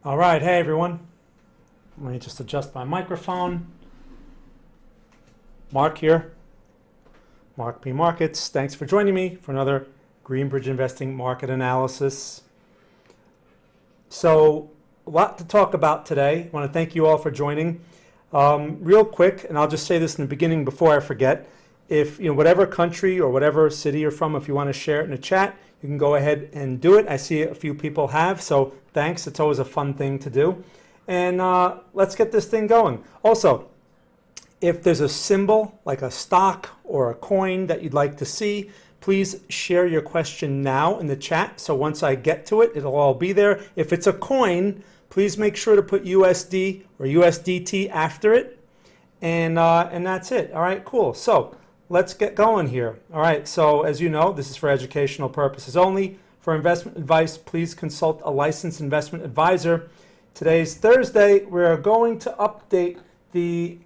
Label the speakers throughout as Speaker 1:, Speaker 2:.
Speaker 1: All right, hey everyone. Let me just adjust my microphone. Mark here, Mark P Markets. Thanks for joining me for another Greenbridge Investing market analysis. So, a lot to talk about today. I want to thank you all for joining. Real quick, and I'll just say this in the beginning before I forget. If whatever country or whatever city you're from, if you want to share it in the chat, you can go ahead and do it. I see a few people have, so thanks. It's always a fun thing to do. And let's get this thing going. Also, if there's a symbol like a stock or a coin that you'd like to see, please share your question now in the chat. So once I get to it, it'll all be there. If it's a coin, please make sure to put USD or USDT after it. And that's it. All right, cool. So let's get going here. All right, so as you know, this is for educational purposes only. For investment advice, please consult a licensed investment advisor. Today's Thursday. We're going to update the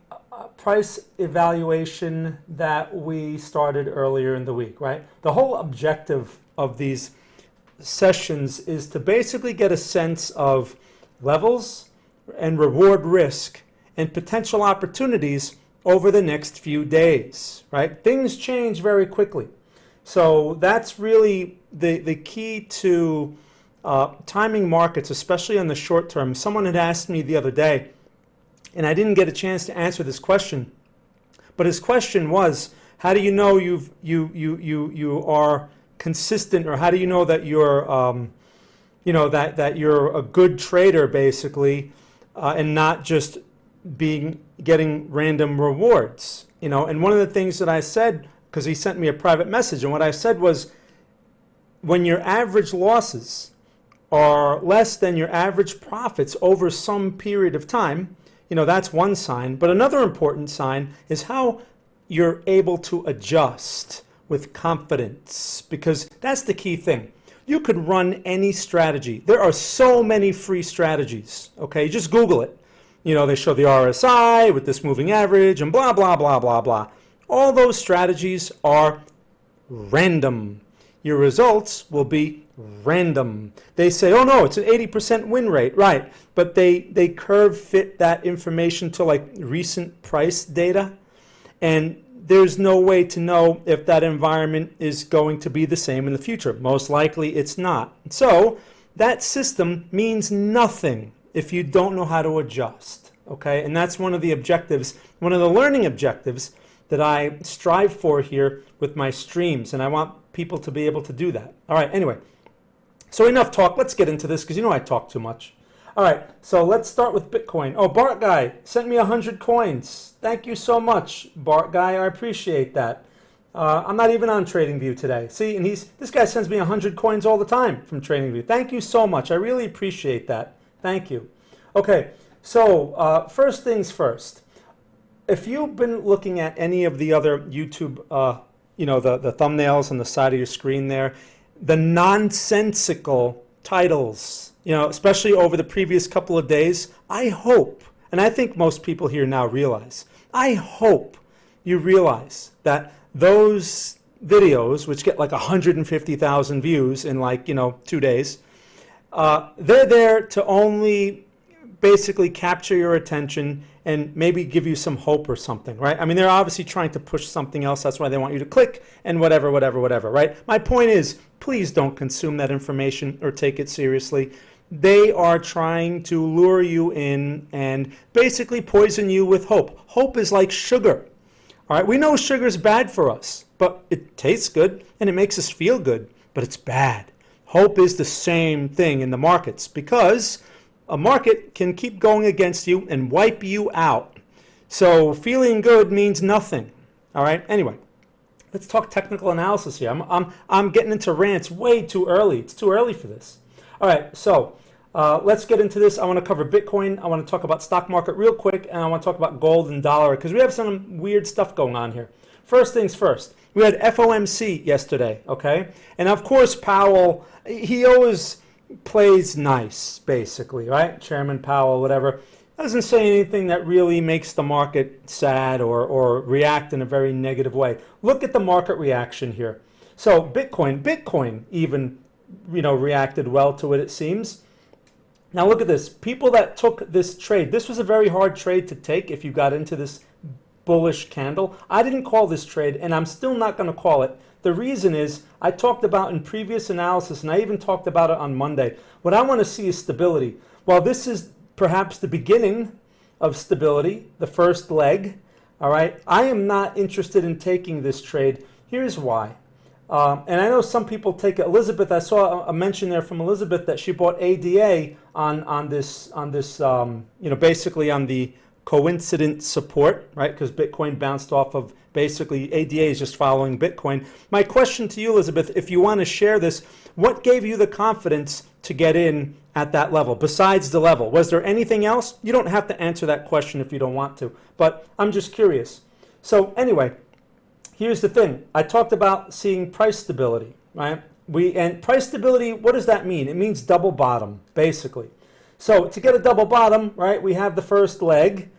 Speaker 1: price evaluation that we started earlier in the week, right? The whole objective of these sessions is to basically get a sense of levels and reward risk and potential opportunities over the next few days, right? Things change very quickly. So that's really the key to timing markets, especially on the short term. Someone had asked me the other day, and I didn't get a chance to answer this question, but his question was, how do you know you are consistent, or how do you know that you're that you're a good trader basically, and not just getting random rewards, And one of the things that I said, because he sent me a private message, and what I said was, when your average losses are less than your average profits over some period of time, that's one sign. But another important sign is how you're able to adjust with confidence, because that's the key thing. You could run any strategy. There are so many free strategies, okay? Just Google it. They show the RSI with this moving average and blah, blah, blah, blah, blah. All those strategies are random. Your results will be random. They say, oh no, it's an 80% win rate, right? But they curve fit that information to like recent price data. And there's no way to know if that environment is going to be the same in the future. Most likely it's not. So that system means nothing if you don't know how to adjust, okay? And that's one of the objectives, one of the learning objectives that I strive for here with my streams, and I want people to be able to do that. All right, anyway, so enough talk. Let's get into this, because I talk too much. All right, so let's start with Bitcoin. Oh, Bart Guy sent me 100 coins. Thank you so much, Bart Guy. I appreciate that. I'm not even on TradingView today. See, and this guy sends me 100 coins all the time from TradingView. Thank you so much. I really appreciate that. Thank you. Okay, so first things first. If you've been looking at any of the other YouTube, the thumbnails on the side of your screen there, the nonsensical titles, especially over the previous couple of days, I hope, and I think most people here now realize, I hope you realize that those videos, which get like 150,000 views in 2 days, they're there to only basically capture your attention and maybe give you some hope or something, right? I mean, they're obviously trying to push something else. That's why they want you to click and whatever, right? My point is, please don't consume that information or take it seriously. They are trying to lure you in and basically poison you with hope. Hope is like sugar, all right? We know sugar is bad for us, but it tastes good and it makes us feel good, but it's bad. Hope is the same thing in the markets, because a market can keep going against you and wipe you out. So feeling good means nothing. All right. Anyway, let's talk technical analysis here. I'm getting into rants way too early. It's too early for this. All right. So let's get into this. I want to cover Bitcoin. I want to talk about stock market real quick, and I want to talk about gold and dollar, because we have some weird stuff going on here. First things first. We had FOMC yesterday. Okay. And of course, Powell, he always plays nice, basically, right? Chairman Powell, whatever, doesn't say anything that really makes the market sad or react in a very negative way. Look at the market reaction here. So Bitcoin even reacted well to it seems. Now look at this. People that took this trade, this was a very hard trade to take if you got into this bullish candle. I didn't call this trade, and I'm still not going to call it. The reason is I talked about in previous analysis, and I even talked about it on Monday. What I want to see is stability. While this is perhaps the beginning of stability, the first leg, all right, I am not interested in taking this trade. Here's why. And I know some people take it. Elizabeth, I saw a mention there from Elizabeth that she bought ADA on this basically on the coincident support, right? Because Bitcoin bounced off of basically ADA is just following Bitcoin. My question to you, Elizabeth, if you want to share this, what gave you the confidence to get in at that level besides the level? Was there anything else? You don't have to answer that question if you don't want to, but I'm just curious. So anyway, here's the thing. I talked about seeing price stability, right? And price stability, what does that mean? It means double bottom, basically. So to get a double bottom, right, we have the first leg,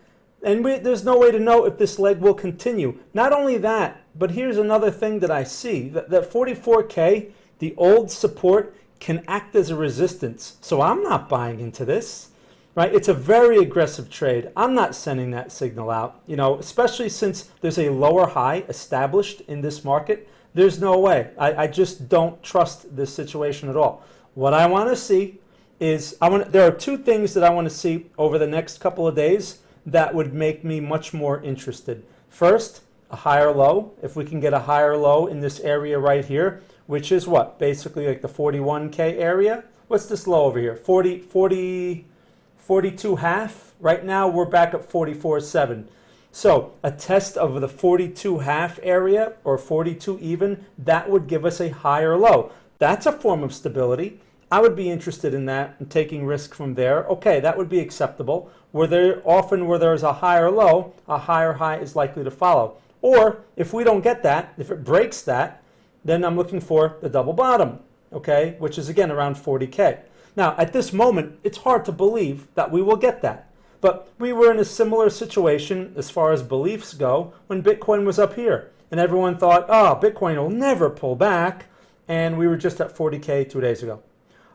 Speaker 1: and there's no way to know if this leg will continue. Not only that, but here's another thing that I see, that 44K, the old support, can act as a resistance. So I'm not buying into this. Right? It's a very aggressive trade. I'm not sending that signal out, especially since there's a lower high established in this market. There's no way. I just don't trust this situation at all. What I want to see is, there are two things that I want to see over the next couple of days that would make me much more interested. First, a higher low. If we can get a higher low in this area right here, which is what? Basically like the 41K area. What's this low over here? 42.5. Right now we're back at 44.7. So a test of the 42.5 area or 42 even, that would give us a higher low. That's a form of stability. I would be interested in that and taking risk from there. Okay, that would be acceptable. Where there's a higher low, a higher high is likely to follow. Or if we don't get that, if it breaks that, then I'm looking for the double bottom, okay, which is again around 40K. Now, at this moment, it's hard to believe that we will get that. But we were in a similar situation as far as beliefs go when Bitcoin was up here. And everyone thought, oh, Bitcoin will never pull back. And we were just at 40K 2 days ago.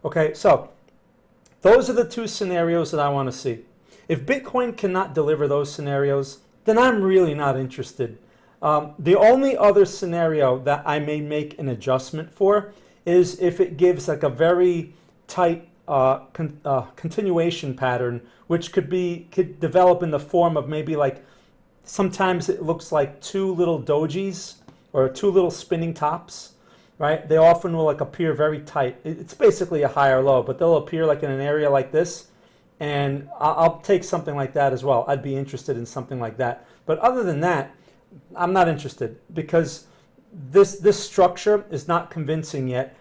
Speaker 1: Okay, so those are the two scenarios that I want to see. If Bitcoin cannot deliver those scenarios, then I'm really not interested. The only other scenario that I may make an adjustment for is if it gives like a very tight continuation pattern, which could develop in the form of maybe like, sometimes it looks like two little dojis or two little spinning tops, right? They often will like appear very tight. It's basically a higher low, but they'll appear like in an area like this, and I'll take something like that as well. I'd be interested in something like that. But other than that, I'm not interested because this structure is not convincing yet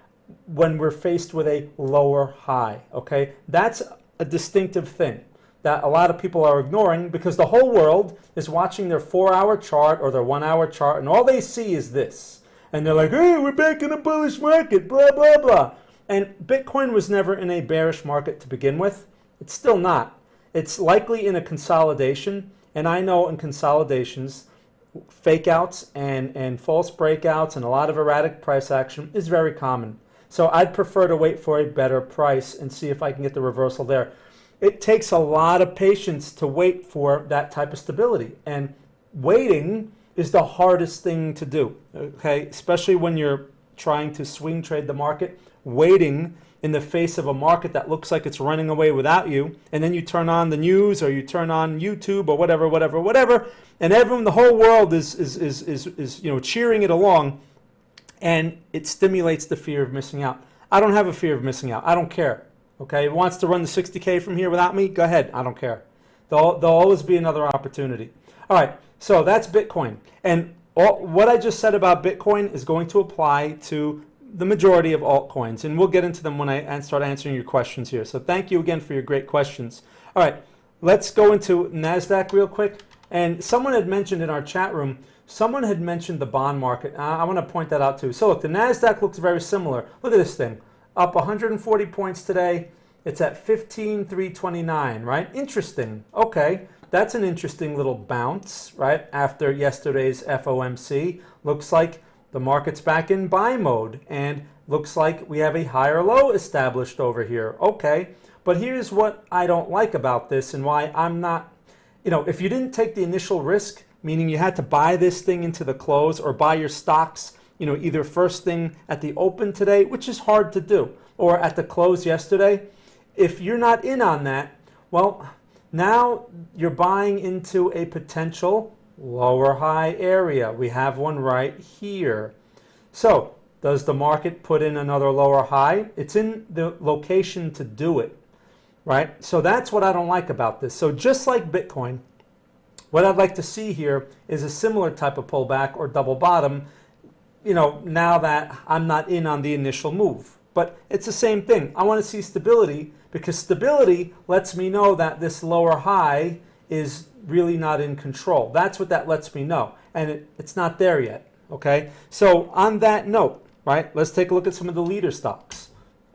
Speaker 1: when we're faced with a lower high, okay? That's a distinctive thing that a lot of people are ignoring because the whole world is watching their 4-hour chart or their 1-hour chart, and all they see is this. And they're like, hey, we're back in a bullish market, blah, blah, blah. And Bitcoin was never in a bearish market to begin with. It's still not. It's likely in a consolidation, and I know in consolidations, fake outs and false breakouts and a lot of erratic price action is very common. So I'd prefer to wait for a better price and see if I can get the reversal there. It takes a lot of patience to wait for that type of stability. And waiting is the hardest thing to do, okay? Especially when you're trying to swing trade the market. Waiting in the face of a market that looks like it's running away without you, and then you turn on the news or you turn on YouTube or whatever, and everyone, the whole world is cheering it along. And it stimulates the fear of missing out. I don't have a fear of missing out. I don't care. Okay, if it wants to run the 60K from here without me, go ahead. I don't care. There'll always be another opportunity. All right, so that's Bitcoin. And what I just said about Bitcoin is going to apply to the majority of altcoins. And we'll get into them when I start answering your questions here. So thank you again for your great questions. All right, let's go into Nasdaq real quick. And someone had mentioned in our chat room, someone had mentioned the bond market. I want to point that out too. So look, the Nasdaq looks very similar. Look at this thing. Up 140 points today. It's at 15,329, right? Interesting. Okay, that's an interesting little bounce, right? After yesterday's FOMC. Looks like the market's back in buy mode and looks like we have a higher low established over here. Okay, But here's what I don't like about this and why I'm not, if you didn't take the initial risk, meaning you had to buy this thing into the close or buy your stocks, either first thing at the open today, which is hard to do, or at the close yesterday. If you're not in on that, well, now you're buying into a potential lower high area. We have one right here. So does the market put in another lower high? It's in the location to do it, right? So that's what I don't like about this. So just like Bitcoin, what I'd like to see here is a similar type of pullback or double bottom, now that I'm not in on the initial move. But it's the same thing. I want to see stability, because stability lets me know that this lower high is really not in control. That's what that lets me know. And it's not there yet, okay? So on that note, right, let's take a look at some of the leader stocks.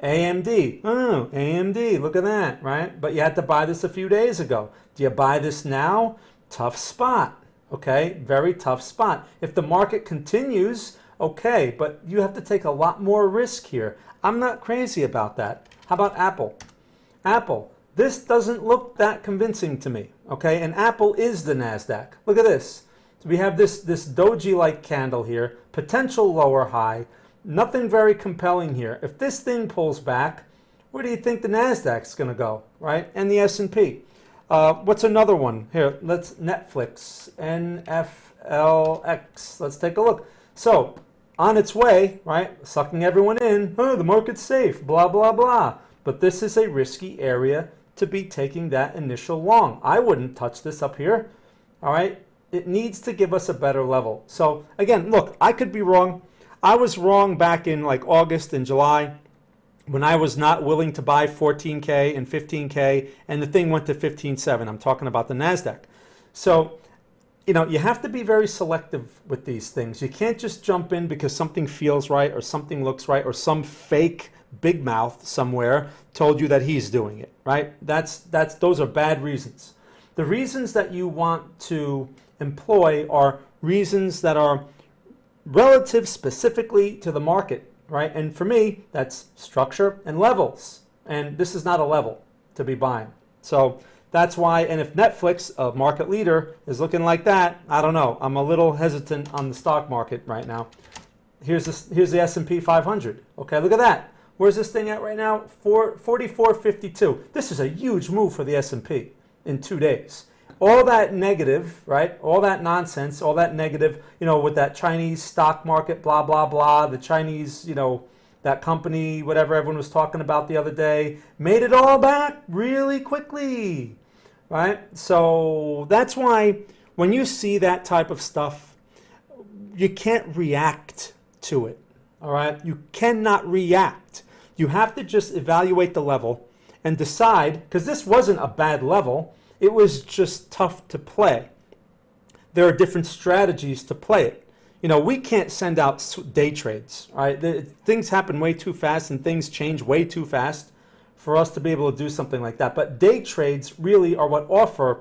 Speaker 1: AMD, AMD, look at that, right? But you had to buy this a few days ago. Do you buy this now? Tough spot, okay? Very tough spot. If the market continues, okay, but you have to take a lot more risk here. I'm not crazy about that. How about Apple? Apple, this doesn't look that convincing to me, okay? And Apple is the Nasdaq. Look at this. So we have this doji-like candle here, potential lower high, nothing very compelling here. If this thing pulls back, where do you think the Nasdaq's going to go, right? And the S&P. What's another one? Here, let's Netflix, NFLX. Let's take a look. So, on its way, right, sucking everyone in, the market's safe, blah, blah, blah. But this is a risky area to be taking that initial long. I wouldn't touch this up here, all right? It needs to give us a better level. So, again, look, I could be wrong. I was wrong back in like August and July when I was not willing to buy 14K and 15K, and the thing went to 15.7. I'm talking about the Nasdaq. So, you have to be very selective with these things. You can't just jump in because something feels right or something looks right or some fake big mouth somewhere told you that he's doing it, right? Those are bad reasons. The reasons that you want to employ are reasons that are relative specifically to the market, right? And for me, that's structure and levels. And this is not a level to be buying. So that's why, and if Netflix, a market leader, is looking like that, I don't know. I'm a little hesitant on the stock market right now. Here's the S&P 500. Okay, look at that. Where's this thing at right now? 44.52. This is a huge move for the S&P in 2 days. All that negative, right? All that nonsense, all that negative, with that Chinese stock market, blah, blah, blah, the Chinese, that company, whatever everyone was talking about the other day, made it all back really quickly, right? So that's why when you see that type of stuff, you can't react to it, all right? You cannot react. You have to just evaluate the level and decide, because this wasn't a bad level, it was just tough to play. There are different strategies to play it. We can't send out day trades, right? Things happen way too fast and things change way too fast for us to be able to do something like that. But day trades really are what offer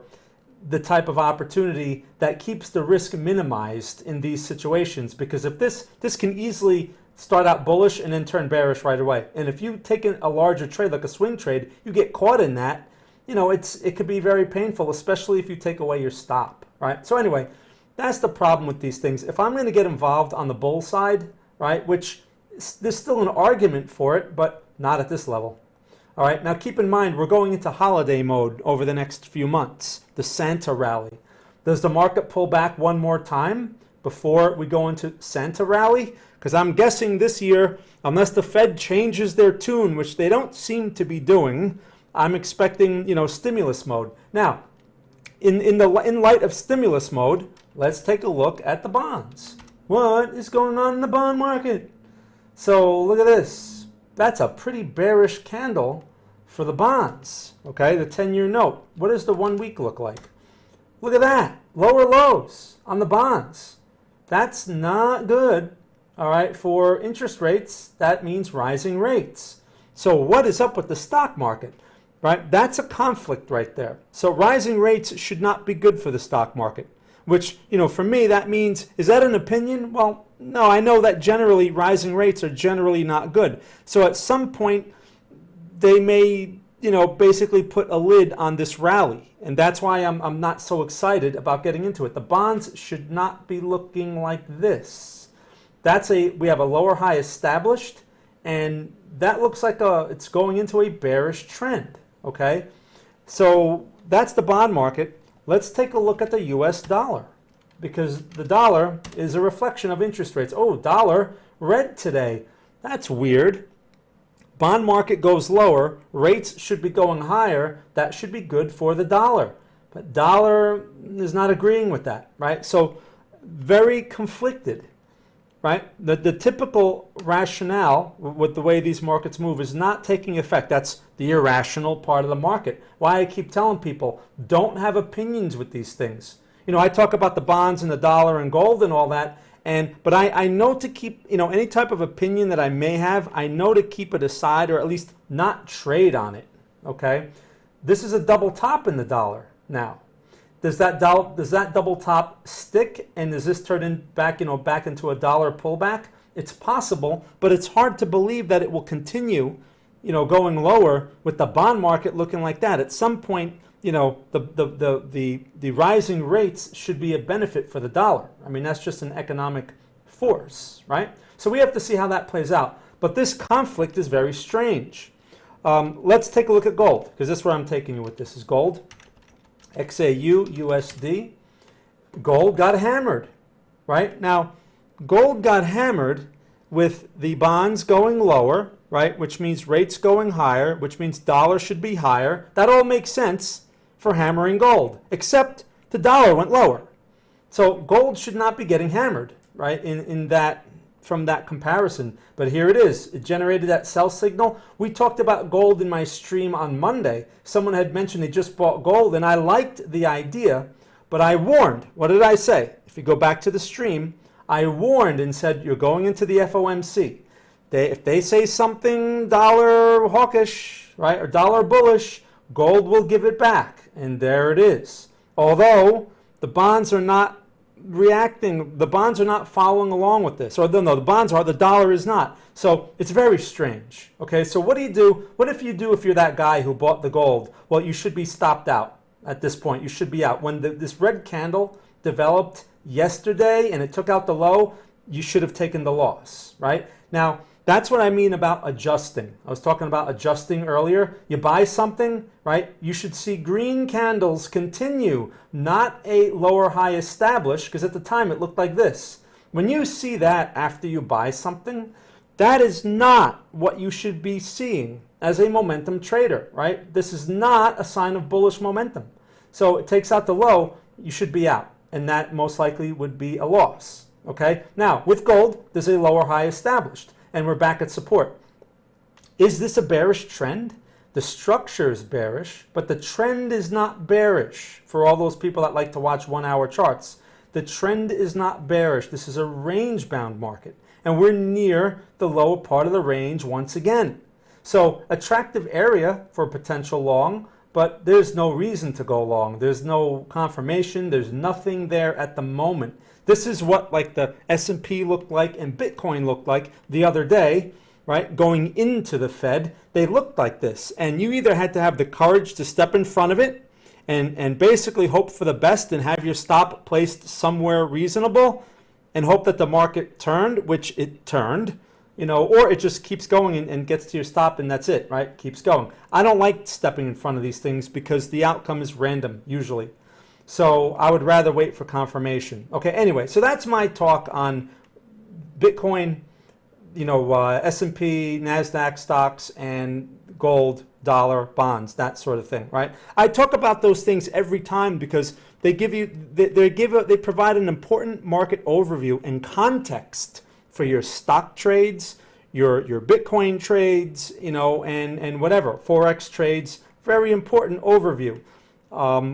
Speaker 1: the type of opportunity that keeps the risk minimized in these situations. Because if this can easily start out bullish and then turn bearish right away. And if you take a larger trade, like a swing trade, you get caught in that, it could be very painful, especially if you take away your stop, right? So anyway, that's the problem with these things. If I'm going to get involved on the bull side, right, which there's still an argument for it, but not at this level. All right, now keep in mind, we're going into holiday mode over the next few months, the Santa rally. Does the market pull back one more time before we go into Santa rally? Because I'm guessing this year, unless the Fed changes their tune, which they don't seem to be doing, I'm expecting, stimulus mode. Now, in light of stimulus mode, let's take a look at the bonds. What is going on in the bond market? So look at this. That's a pretty bearish candle for the bonds, okay? The 10-year note. What does the 1 week look like? Look at that. Lower lows on the bonds. That's not good, all right? For interest rates, that means rising rates. So what is up with the stock market? Right? That's a conflict right there. So rising rates should not be good for the stock market, which, for me, that means, is that an opinion? Well, no, I know that generally rising rates are generally not good. So at some point, they may basically put a lid on this rally. And that's why I'm not so excited about getting into it. The bonds should not be looking like this. We have a lower high established, and that looks like it's going into a bearish trend, okay? So that's the bond market. Let's take a look at the US dollar, because the dollar is a reflection of interest rates. Oh, dollar red today. That's weird. Bond market goes lower, rates should be going higher. That should be good for the dollar. But dollar is not agreeing with that, right? So very conflicted, right? The typical rationale with the way these markets move is not taking effect. That's the irrational part of the market. Why I keep telling people, don't have opinions with these things. I talk about the bonds and the dollar and gold and all that, but I know to keep, any type of opinion that I may have, I know to keep it aside, or at least not trade on it, okay? This is a double top in the dollar now. Does that double top stick, and does this turn back into a dollar pullback? It's possible, but it's hard to believe that it will continue, going lower with the bond market looking like that. At some point, the rising rates should be a benefit for the dollar. I mean, that's just an economic force, right? So we have to see how that plays out. But this conflict is very strange. Let's take a look at gold, because that's where I'm taking you with this, is gold. XAU, USD. Gold got hammered, right? Now, gold got hammered with the bonds going lower, right? Which means rates going higher, which means dollar should be higher. That all makes sense for hammering gold, except the dollar went lower. So gold should not be getting hammered, right, from that comparison. But here it is. It generated that sell signal. We talked about gold in my stream on Monday. Someone had mentioned they just bought gold, and I liked the idea, but I warned. What did I say? If you go back to the stream, I warned and said, you're going into the FOMC. If they say something dollar hawkish, right, or dollar bullish, gold will give it back. And there it is. Although the bonds are not reacting, the bonds are not following along with this. Or no, the bonds are, the dollar is not. So it's very strange. Okay, so what do you do? What if you're that guy who bought the gold? Well, you should be stopped out at this point. You should be out. When this red candle developed yesterday and it took out the low, you should have taken the loss, right? Now, that's what I mean about adjusting. I was talking about adjusting earlier. You buy something, right? You should see green candles continue, not a lower high established, because at the time it looked like this. When you see that after you buy something, that is not what you should be seeing as a momentum trader, right? This is not a sign of bullish momentum. So it takes out the low, you should be out, and that most likely would be a loss, okay? Now, with gold, there's a lower high established, and we're back at support. Is this a bearish trend? The structure is bearish, but the trend is not bearish. For all those people that like to watch 1 hour charts, the trend is not bearish. This is a range-bound market, and we're near the lower part of the range once again. So attractive area for a potential long, but there's no reason to go long. There's no confirmation. There's nothing there at the moment. This is what like the S&P looked like and Bitcoin looked like the other day, right? Going into the Fed, they looked like this. And you either had to have the courage to step in front of it and basically hope for the best and have your stop placed somewhere reasonable and hope that the market turned, which it turned, or it just keeps going and gets to your stop and that's it, right? Keeps going. I don't like stepping in front of these things because the outcome is random usually. So I would rather wait for confirmation. Okay, anyway, so that's my talk on Bitcoin, S&P, Nasdaq stocks, and gold, dollar, bonds, that sort of thing, right? I talk about those things every time because they provide an important market overview and context for your stock trades, your Bitcoin trades, and whatever, Forex trades. Very important overview.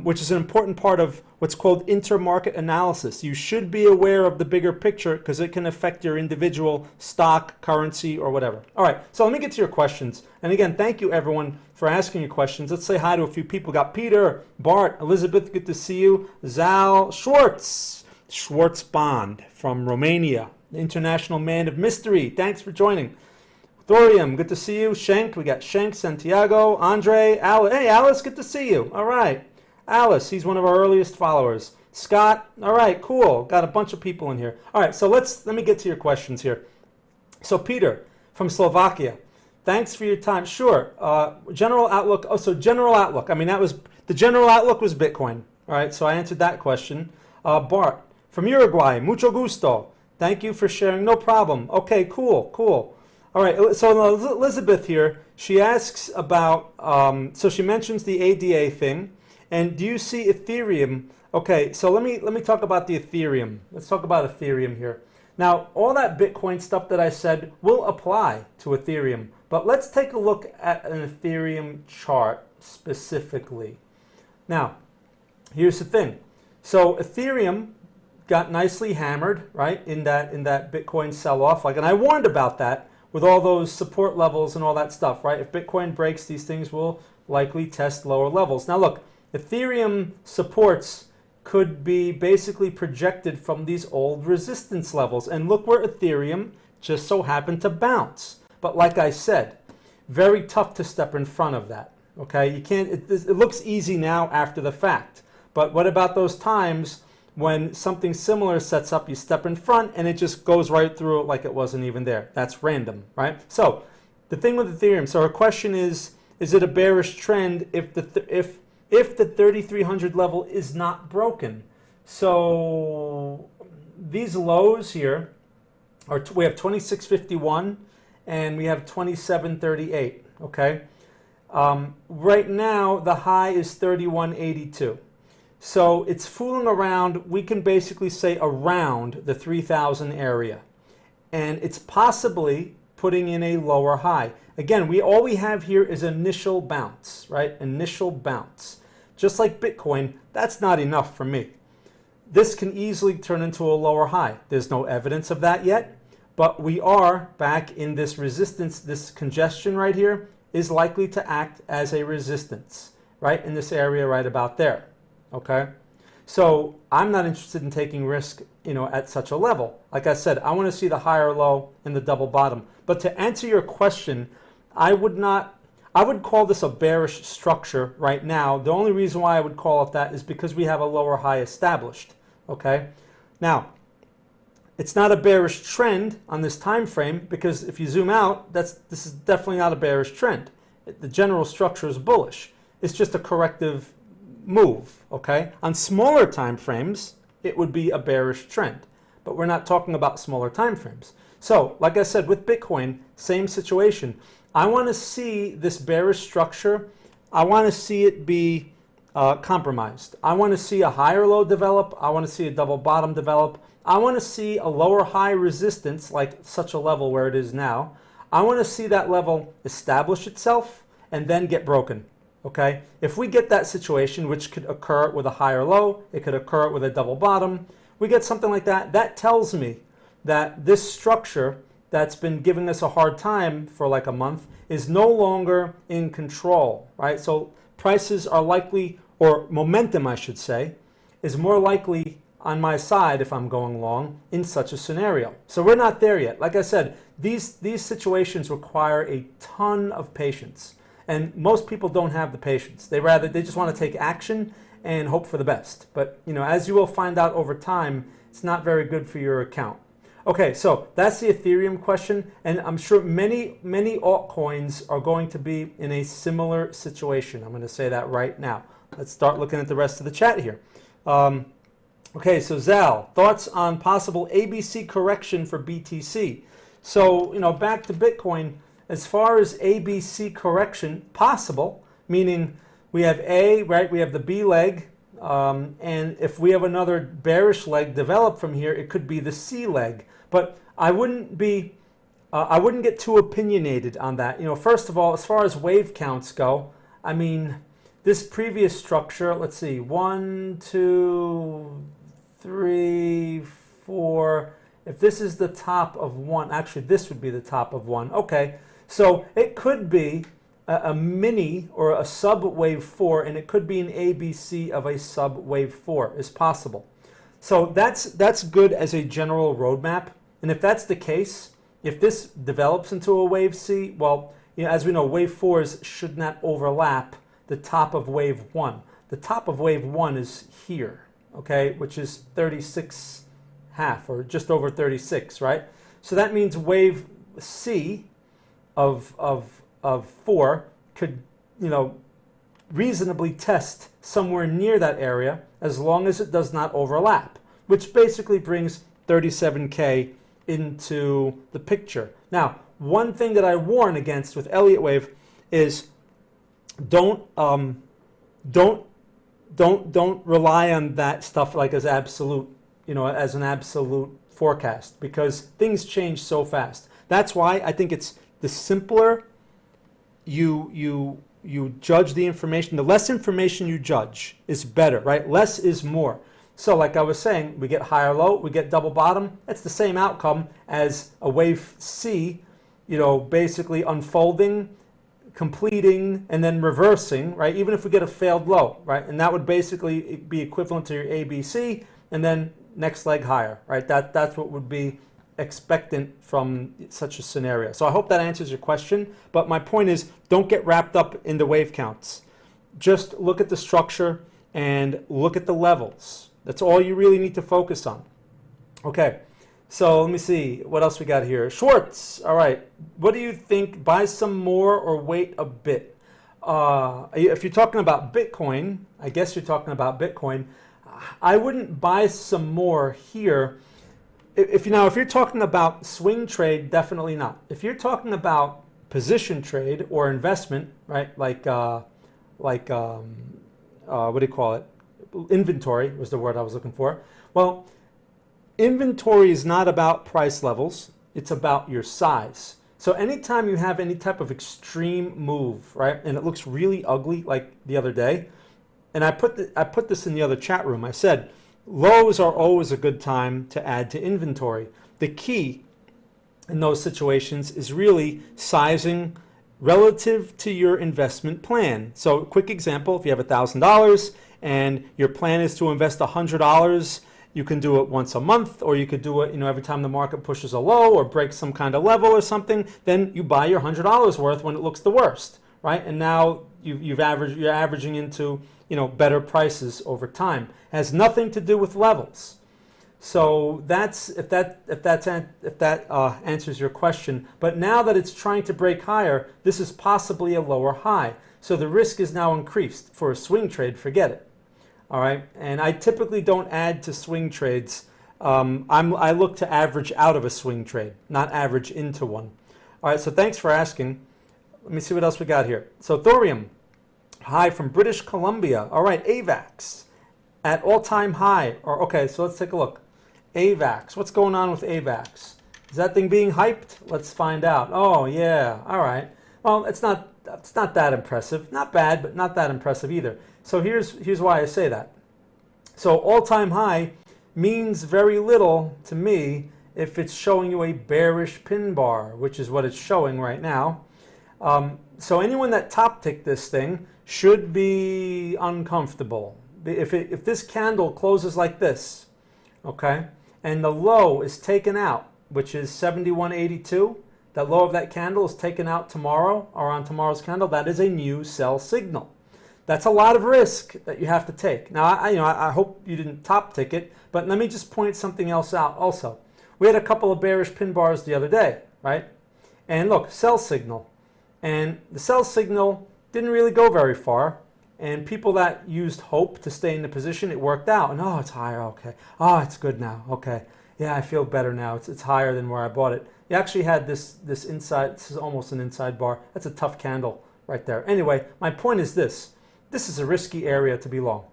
Speaker 1: Which is an important part of what's called intermarket analysis. You should be aware of the bigger picture because it can affect your individual stock, currency, or whatever. All right, so let me get to your questions. And again, thank you everyone for asking your questions. Let's say hi to a few people. Got Peter, Bart, Elizabeth, good to see you. Zal, Schwartz Bond from Romania, the international man of mystery. Thanks for joining. Thorium, good to see you. Shank, we got Shank, Santiago, Andre, Alice. Hey, Alice, good to see you. All right. Alice, he's one of our earliest followers. Scott, all right, cool. Got a bunch of people in here. All right, so let me get to your questions here. So Peter from Slovakia, thanks for your time. Sure. General outlook. Oh, so general outlook. I mean, the general outlook was Bitcoin. All right, so I answered that question. Bart from Uruguay, mucho gusto. Thank you for sharing. No problem. Okay, cool. All right, so Elizabeth here, she asks about, so she mentions the ADA thing, and do you see Ethereum? Okay, so let me talk about the Ethereum. Let's talk about Ethereum here. Now, all that Bitcoin stuff that I said will apply to Ethereum, but let's take a look at an Ethereum chart specifically. Now, here's the thing. So Ethereum got nicely hammered, right, in that Bitcoin sell-off. And I warned about that with all those support levels and all that stuff, right? If Bitcoin breaks, these things will likely test lower levels. Now look, Ethereum supports could be basically projected from these old resistance levels. And look where Ethereum just so happened to bounce. But like I said, very tough to step in front of that, okay? You can't, it looks easy now after the fact. But what about those times when something similar sets up, you step in front and it just goes right through it like it wasn't even there? That's random, right? So the thing with Ethereum, so our question is it a bearish trend if the 3,300 level is not broken? So these lows here are, we have 2651 and we have 2738, okay? Right now the high is 3182. So it's fooling around, we can basically say around the 3,000 area. And it's possibly putting in a lower high. Again, all we have here is initial bounce, right? Initial bounce. Just like Bitcoin, that's not enough for me. This can easily turn into a lower high. There's no evidence of that yet, but we are back in this resistance. This congestion right here is likely to act as a resistance, right? In this area right about there. Okay, so I'm not interested in taking risk, at such a level. Like I said, I want to see the higher low and the double bottom. But to answer your question, I would call this a bearish structure right now. The only reason why I would call it that is because we have a lower high established. Okay, now it's not a bearish trend on this time frame because if you zoom out, this is definitely not a bearish trend. The general structure is bullish. It's just a corrective move, okay? On smaller time frames, it would be a bearish trend, but we're not talking about smaller time frames. So, like I said, with Bitcoin, same situation. I want to see this bearish structure, I want to see it be compromised. I want to see a higher low develop, I want to see a double bottom develop, I want to see a lower high resistance, like such a level where it is now. I want to see that level establish itself and then get broken. Okay, if we get that situation, which could occur with a higher low, it could occur with a double bottom, we get something like that, that tells me that this structure that's been giving us a hard time for like a month is no longer in control, right? So prices are likely, or momentum I should say, is more likely on my side if I'm going long in such a scenario. So we're not there yet. Like I said, these situations require a ton of patience. And most people don't have the patience. They just want to take action and hope for the best. But as you will find out over time, it's not very good for your account. Okay, so that's the Ethereum question, and I'm sure many altcoins are going to be in a similar situation. I'm going to say that right now. Let's start looking at the rest of the chat here. Okay, so Zal, thoughts on possible ABC correction for BTC? So back to Bitcoin. As far as ABC correction, possible, meaning we have A, right, we have the B leg, and if we have another bearish leg develop from here, it could be the C leg. But I wouldn't get too opinionated on that. First of all, as far as wave counts go, I mean, this previous structure, let's see, 1, 2, 3, 4, if this is the top of one, actually this would be the top of one, okay. So it could be a mini or a sub wave 4, and it could be an ABC of a sub wave 4 is possible. So that's good as a general roadmap. And if that's the case, If this develops into a wave C, well, as we know, wave 4s should not overlap the top of wave 1. The top of wave 1 is here, okay, which is 36.5 or just over 36, right? So that means wave C of 4 could, reasonably test somewhere near that area as long as it does not overlap, which basically brings 37K into the picture. Now, one thing that I warn against with Elliott wave is don't rely on that stuff like as absolute, as an absolute forecast, because things change so fast. That's why I think it's the simpler you judge the information, the less information you judge is better, right? Less is more. So like I was saying, we get higher low, we get double bottom. It's the same outcome as a wave C, basically unfolding, completing, and then reversing, right? Even if we get a failed low, right? And that would basically be equivalent to your ABC, and then next leg higher, right? That's what would be expectant from such a scenario. So I hope that answers your question. But my point is, don't get wrapped up in the wave counts. Just look at the structure and look at the levels. That's all you really need to focus on. Okay, so let me see what else we got here. Schwartz, all right. What do you think? Buy some more or wait a bit? If you're talking about Bitcoin, I guess you're talking about Bitcoin. I wouldn't buy some more here. If you're talking about swing trade, definitely not. If you're talking about position trade or investment, right? Like what do you call it? Inventory was the word I was looking for. Well, inventory is not about price levels. It's about your size. So anytime you have any type of extreme move, right, and it looks really ugly, like the other day, and I put this in the other chat room. I said, lows are always a good time to add to inventory. The key in those situations is really sizing relative to your investment plan. So quick example, if you have $1,000 and your plan is to invest $100, you can do it once a month, or you could do it, every time the market pushes a low or breaks some kind of level or something. Then you buy your $100 worth when it looks the worst, right? And now you're averaging into better prices over time. It has nothing to do with levels. So that's if that answers your question. But now that it's trying to break higher, this is possibly a lower high. So the risk is now increased. For a swing trade, forget it. All right, and I typically don't add to swing trades. I look to average out of a swing trade, not average into one. All right, so thanks for asking. Let me see what else we got here. So Thorium, high from British Columbia. All right, AVAX at all-time high. Okay, so let's take a look. AVAX, what's going on with AVAX? Is that thing being hyped? Let's find out. Oh yeah, all right. Well, it's not that impressive. Not bad, but not that impressive either. So here's why I say that. So all-time high means very little to me if it's showing you a bearish pin bar, which is what it's showing right now. So anyone that top ticked this thing should be uncomfortable. If this candle closes like this, okay, and the low is taken out, which is 71.82, that low of that candle is taken out tomorrow or on tomorrow's candle, that is a new sell signal. That's a lot of risk that you have to take. Now, I hope you didn't top tick it, but let me just point something else out also. We had a couple of bearish pin bars the other day, right? And look, sell signal. And the sell signal didn't really go very far. And people that used hope to stay in the position, it worked out. And oh, it's higher, okay. Oh, it's good now, okay. Yeah, I feel better now. It's higher than where I bought it. You actually had this inside, this is almost an inside bar. That's a tough candle right there. Anyway, my point is this. This is a risky area to be long,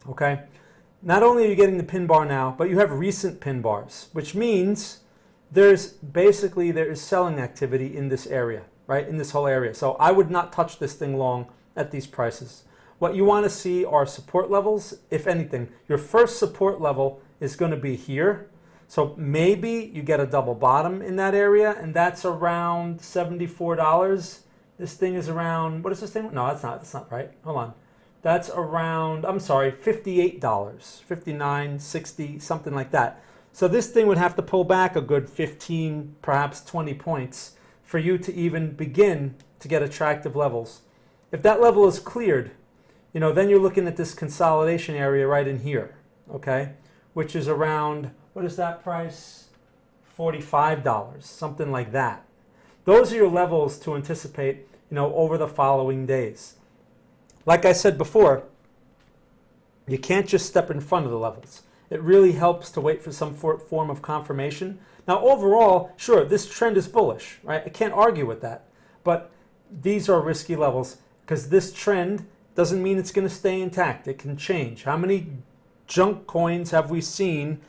Speaker 1: okay? Not only are you getting the pin bar now, but you have recent pin bars, which means there is selling activity in this area, right? In this whole area. So I would not touch this thing long at these prices. What you want to see are support levels. If anything, your first support level is going to be here. So maybe you get a double bottom in that area, and that's around $74. This thing is around, what is this thing? No, that's not right. Hold on. That's around, I'm sorry, $58, $59, $60, something like that. So this thing would have to pull back a good 15, perhaps 20 points for you to even begin to get attractive levels. If that level is cleared, then you're looking at this consolidation area right in here, okay? Which is around, what is that price? $45, something like that. Those are your levels to anticipate, over the following days. Like I said before, you can't just step in front of the levels. It really helps to wait for some form of confirmation. Now, overall, sure, this trend is bullish, right? I can't argue with that. But these are risky levels because this trend doesn't mean it's going to stay intact. It can change. How many junk coins have we seen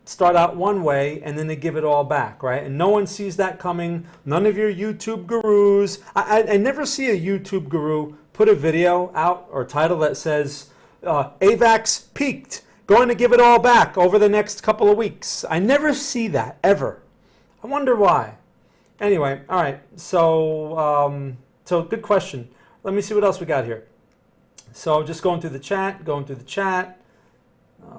Speaker 1: start out one way and then they give it all back, right? And no one sees that coming. None of your YouTube gurus. I never see a YouTube guru put a video out or title that says, AVAX peaked, going to give it all back over the next couple of weeks. I never see that, ever. I wonder why. Anyway, all right, so good question. Let me see what else we got here. So just going through the chat.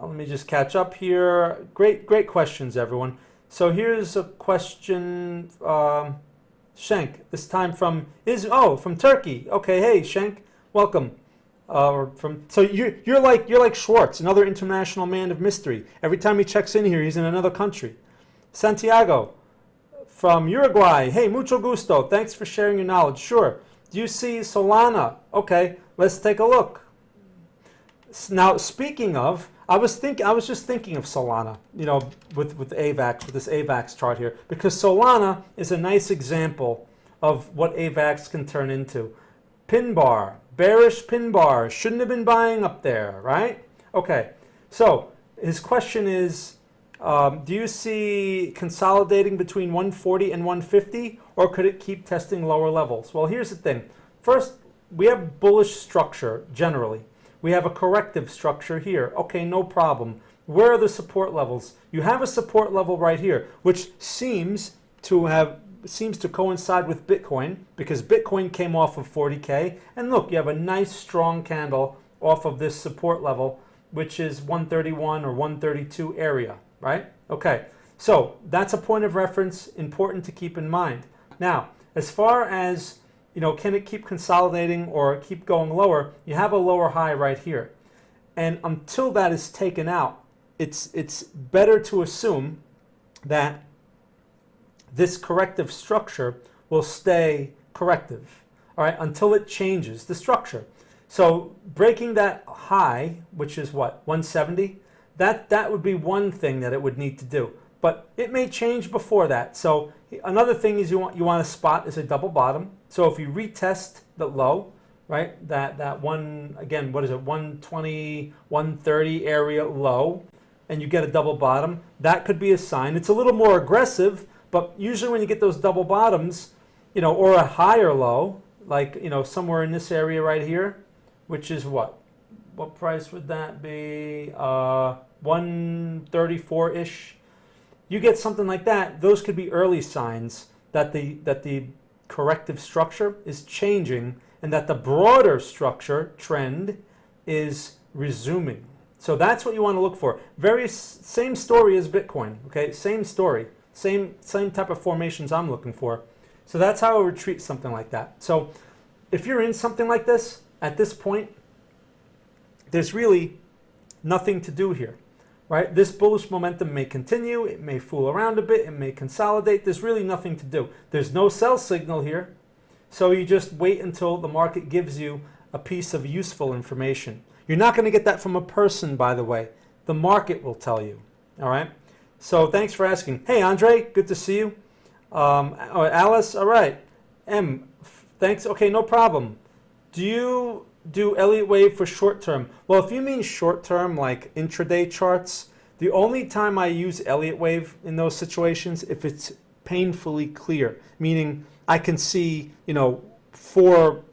Speaker 1: Let me just catch up here. Great questions, everyone. So here's a question, Shank, this time from Turkey. Okay, hey, Shank, welcome. So you're like Schwartz, another international man of mystery. Every time he checks in here, he's in another country. Santiago from Uruguay. Hey, mucho gusto. Thanks for sharing your knowledge. Sure. Do you see Solana? Okay, let's take a look. Now, speaking of, I was just thinking of Solana, with AVAX, with this AVAX chart here, because Solana is a nice example of what AVAX can turn into. Pin bar. Bearish pin bar, shouldn't have been buying up there, right? Okay, so his question is, do you see consolidating between 140 and 150, or could it keep testing lower levels? Well, here's the thing. First, we have bullish structure generally. We have a corrective structure here. Okay, no problem. Where are the support levels? You have a support level right here, which seems to coincide with Bitcoin, because Bitcoin came off of 40K. And look, you have a nice strong candle off of this support level, which is 131 or 132 area, right? Okay, so that's a point of reference, important to keep in mind. Now, as far as, can it keep consolidating or keep going lower, you have a lower high right here. And until that is taken out, it's better to assume that this corrective structure will stay corrective, all right, until it changes the structure. So breaking that high, which is what, 170, that would be one thing that it would need to do. But it may change before that. So another thing is you want to spot is a double bottom. So if you retest the low, right, that one, again, what is it, 120, 130 area low, and you get a double bottom, that could be a sign. It's a little more aggressive, but usually when you get those double bottoms, or a higher low, like, somewhere in this area right here, which is what? What price would that be? 134-ish. You get something like that, those could be early signs that the corrective structure is changing and that the broader structure trend is resuming. So that's what you want to look for. Same story as Bitcoin, okay? Same story. Same type of formations I'm looking for. So that's how I would treat something like that. So if you're in something like this, at this point, there's really nothing to do here, right? This bullish momentum may continue. It may fool around a bit. It may consolidate. There's really nothing to do. There's no sell signal here. So you just wait until the market gives you a piece of useful information. You're not going to get that from a person, by the way. The market will tell you, all right? So thanks for asking. Hey, Andre, good to see you. Alice, all right. M, thanks. Okay, no problem. Do you do Elliott wave for short term? Well, if you mean short term, like intraday charts, the only time I use Elliott wave in those situations, if it's painfully clear, meaning I can see, 4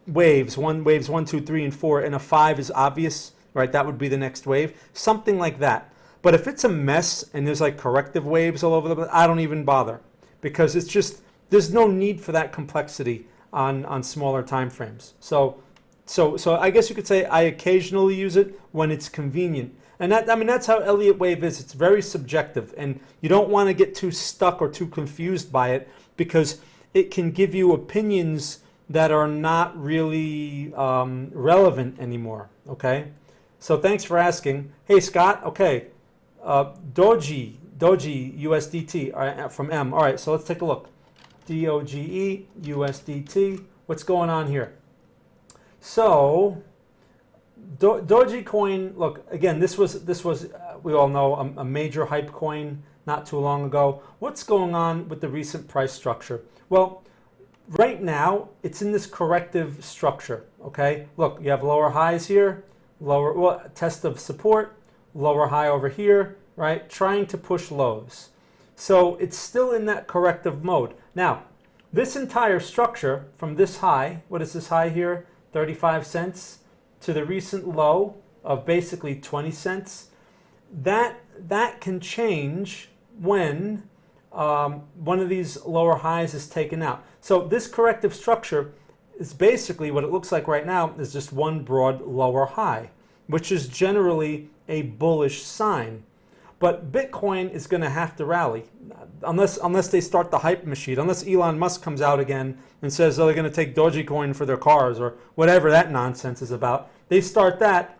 Speaker 1: waves, waves 1, 2, 3, and 4, and a 5 is obvious, right? That would be the next wave, something like that. But if it's a mess and there's like corrective waves all over the place, I don't even bother, because it's just, there's no need for that complexity on smaller time frames. So I guess you could say I occasionally use it when it's convenient. And that, I mean, that's how Elliott wave is. It's very subjective, and you don't want to get too stuck or too confused by it, because it can give you opinions that are not really relevant anymore. Okay, so thanks for asking. Hey Scott. Okay, Doji USDT, all right, from M. All right, so let's take a look. DOGE USDT. What's going on here? So Dogecoin, look, again, this was we all know a major hype coin not too long ago. What's going on with the recent price structure? Well, right now it's in this corrective structure. Okay, look, you have lower highs here, test of support, lower high over here, right? Trying to push lows. So it's still in that corrective mode. Now, this entire structure from this high, what is this high here? 35 cents to the recent low of basically 20 cents. That can change when one of these lower highs is taken out. So this corrective structure is basically what it looks like right now is just one broad lower high, which is generally a bullish sign. But Bitcoin is going to have to rally unless they start the hype machine, unless Elon Musk comes out again and says, oh, they're going to take Dogecoin for their cars or whatever that nonsense is about. They start that,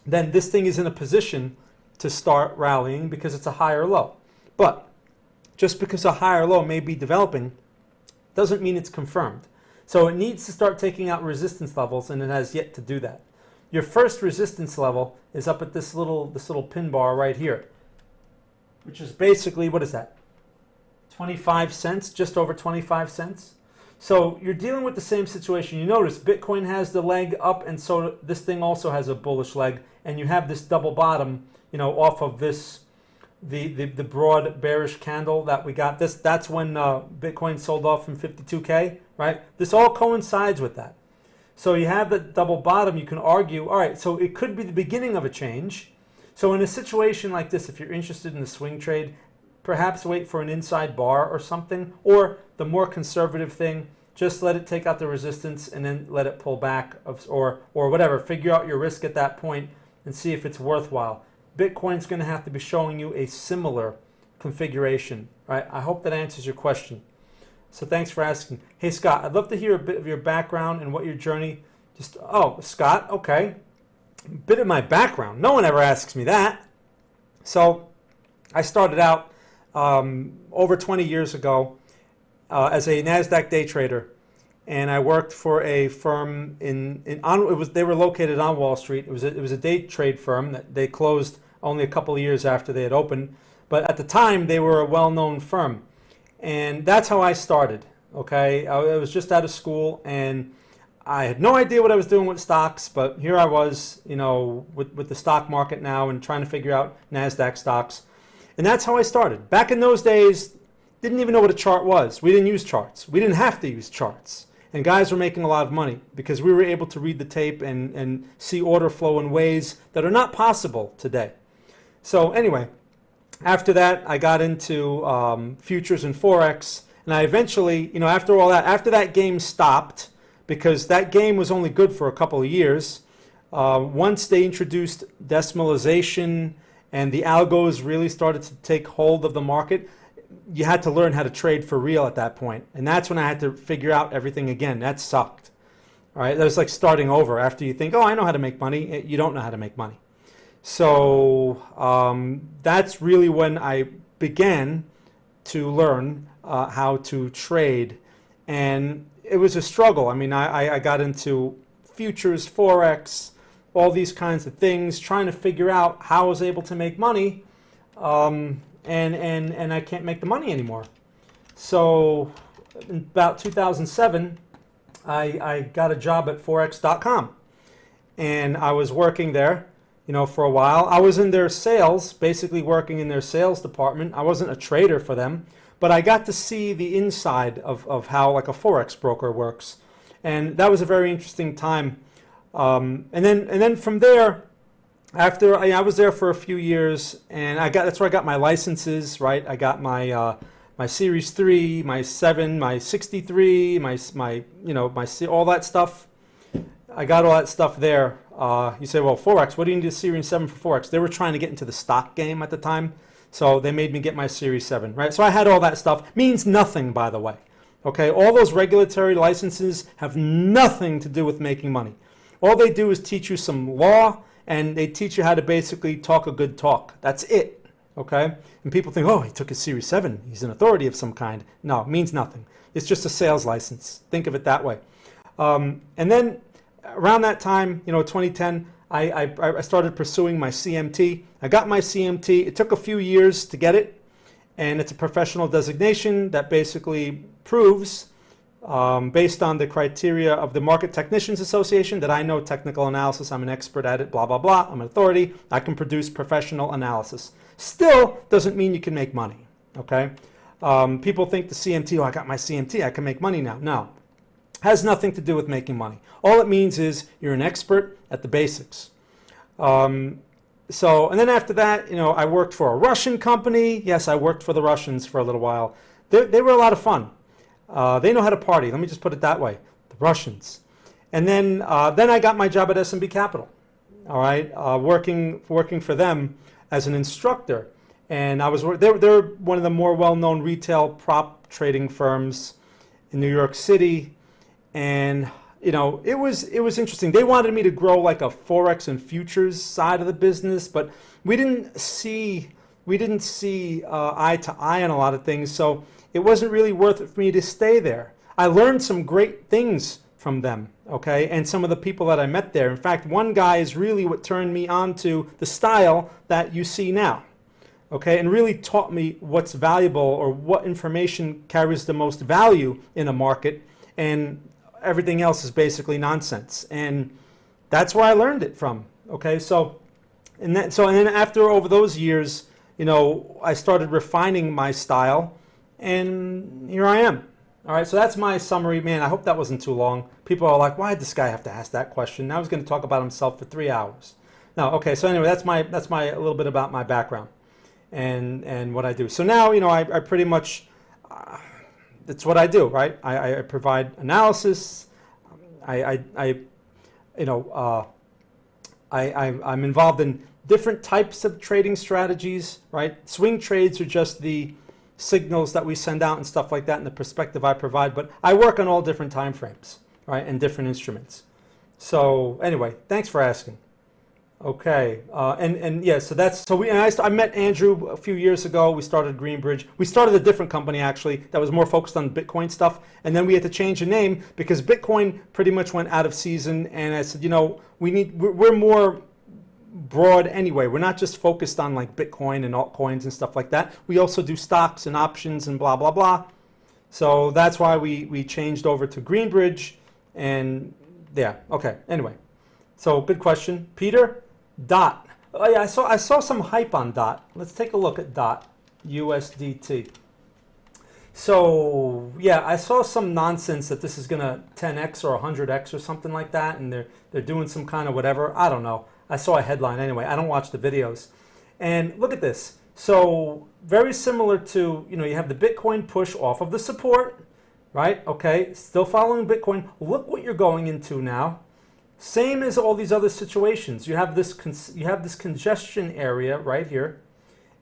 Speaker 1: then this thing is in a position to start rallying because it's a higher low. But just because a higher low may be developing doesn't mean it's confirmed. So it needs to start taking out resistance levels, and it has yet to do that. Your first resistance level is up at this little pin bar right here, which is basically, what is that? 25 cents, just over 25 cents. So you're dealing with the same situation. You notice Bitcoin has the leg up, and so this thing also has a bullish leg, and you have this double bottom, off of this, the broad bearish candle that we got. That's when Bitcoin sold off from 52K, right? This all coincides with that. So you have the double bottom. You can argue, all right, so it could be the beginning of a change. So in a situation like this, if you're interested in the swing trade, perhaps wait for an inside bar or something, or the more conservative thing, just let it take out the resistance and then let it pull back, or whatever. Figure out your risk at that point and see if it's worthwhile. Bitcoin's going to have to be showing you a similar configuration, right? I hope that answers your question. So thanks for asking. Hey Scott, I'd love to hear a bit of your background and what your journey. Scott, okay. A bit of my background. No one ever asks me that. So I started out over 20 years ago as a Nasdaq day trader, and I worked for a firm they were located on Wall Street. It was a day trade firm that they closed only a couple of years after they had opened, but at the time they were a well-known firm, and that's how I started. Okay, I was just out of school, and I had no idea what I was doing with stocks, but here I was, with the stock market now and trying to figure out Nasdaq stocks. And that's how I started. Back in those days, didn't even know what a chart was. We didn't use charts. We didn't have to use charts. And guys were making a lot of money because we were able to read the tape and see order flow in ways that are not possible today. So anyway, after that, I got into futures and Forex. And I eventually, after that game stopped, because that game was only good for a couple of years. Once they introduced decimalization and the algos really started to take hold of the market, you had to learn how to trade for real at that point. And that's when I had to figure out everything again. That sucked. All right, that was like starting over. After you think, oh, I know how to make money, you don't know how to make money. So that's really when I began to learn how to trade. And it was a struggle. I mean, I got into futures, Forex, all these kinds of things, trying to figure out how I was able to make money, and I can't make the money anymore. So in about 2007, I got a job at Forex.com, and I was working there, for a while. I was in their sales, basically working in their sales department. I wasn't a trader for them, but I got to see the inside of how like a Forex broker works. And that was a very interesting time. And then from there, after I was there for a few years, and that's where I got my licenses, right? I got my my Series 3, my 7, my 63, my all that stuff. I got all that stuff there. You say, well, Forex, what do you need a Series 7 for Forex? They were trying to get into the stock game at the time, so they made me get my Series 7, right? So I had all that stuff. Means nothing, by the way. Okay, all those regulatory licenses have nothing to do with making money. All they do is teach you some law, and they teach you how to basically talk a good talk. That's it, okay? And people think, oh, he took his Series 7. He's an authority of some kind. No, it means nothing. It's just a sales license. Think of it that way. And then around that time, 2010, I started pursuing my CMT. I got my CMT. It took a few years to get it, and it's a professional designation that basically proves, based on the criteria of the Market Technicians Association, that I know technical analysis, I'm an expert at it, blah, blah, blah, I'm an authority, I can produce professional analysis. Still doesn't mean you can make money, okay? People think the CMT, oh, I got my CMT, I can make money now. No, has nothing to do with making money. All it means is you're an expert at the basics. And then after that, I worked for a Russian company. Yes, I worked for the Russians for a little while. They were a lot of fun. They know how to party. Let me just put it that way. The Russians. And then I got my job at S&B Capital. All right, working for them as an instructor. And they're one of the more well-known retail prop trading firms in New York City. And it was interesting. They wanted me to grow like a Forex and futures side of the business, but we didn't see eye to eye on a lot of things. So it wasn't really worth it for me to stay there. I learned some great things from them, okay, and some of the people that I met there. In fact, one guy is really what turned me on to the style that you see now, okay, and really taught me what's valuable or what information carries the most value in a market, and everything else is basically nonsense. And that's where I learned it from, okay. And then after over those years, I started refining my style, and here I am. All right, so that's my summary. Man, I hope that wasn't too long. People are like, why did this guy have to ask that question? Now he's going to talk about himself for 3 hours. No, okay, so anyway, that's my a little bit about my background and what I do. So now, I pretty much, that's what I do, right? I provide analysis. I'm involved in different types of trading strategies, right? Swing trades are just the signals that we send out and stuff like that, and the perspective I provide, but I work on all different time frames, right, and different instruments. So anyway, thanks for asking. Okay, I met Andrew a few years ago. We started Greenbridge. We started a different company actually that was more focused on Bitcoin stuff, and then we had to change the name because Bitcoin pretty much went out of season. And I said, we're more broad anyway. We're not just focused on like Bitcoin and altcoins and stuff like that. We also do stocks and options and blah blah blah. So that's why we changed over to Greenbridge. And yeah, okay. Anyway, so good question, Peter. DOT. Oh yeah, I saw some hype on DOT. Let's take a look at DOT USDT. So yeah, I saw some nonsense that this is gonna 10x or 100x or something like that, and they're doing some kind of whatever. I don't know. I saw a headline anyway. I don't watch the videos. And look at this. So very similar to, you have the Bitcoin push off of the support, right? Okay, still following Bitcoin. Look what you're going into now. Same as all these other situations. You have this congestion area right here,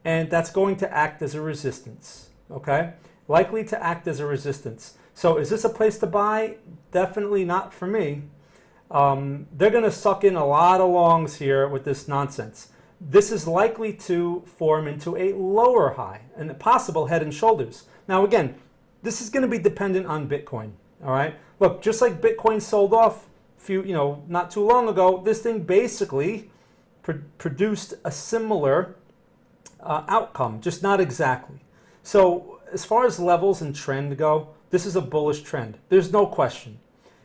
Speaker 1: and that's going to act as a resistance, okay? Likely to act as a resistance. So is this a place to buy? Definitely not for me. They're going to suck in a lot of longs here with this nonsense. This is likely to form into a lower high and a possible head and shoulders. Now again, this is going to be dependent on Bitcoin, all right? Look, just like Bitcoin sold off not too long ago, this thing basically produced a similar outcome, just not exactly. So as far as levels and trend go, this is a bullish trend. There's no question.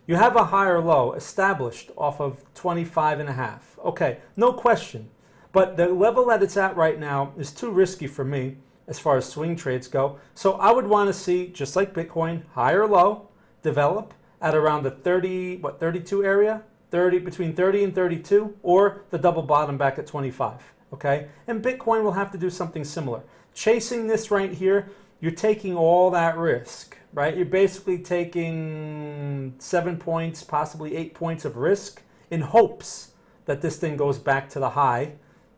Speaker 1: You have a higher low established off of 25.5. Okay, no question. But the level that it's at right now is too risky for me as far as swing trades go. So I would want to see, just like Bitcoin, higher low develop at around the 32 area, between 30 and 32, or the double bottom back at 25, okay? And Bitcoin will have to do something similar. Chasing this right here, you're taking all that risk, right? You're basically taking 7 points, possibly 8 points of risk in hopes that this thing goes back to the high,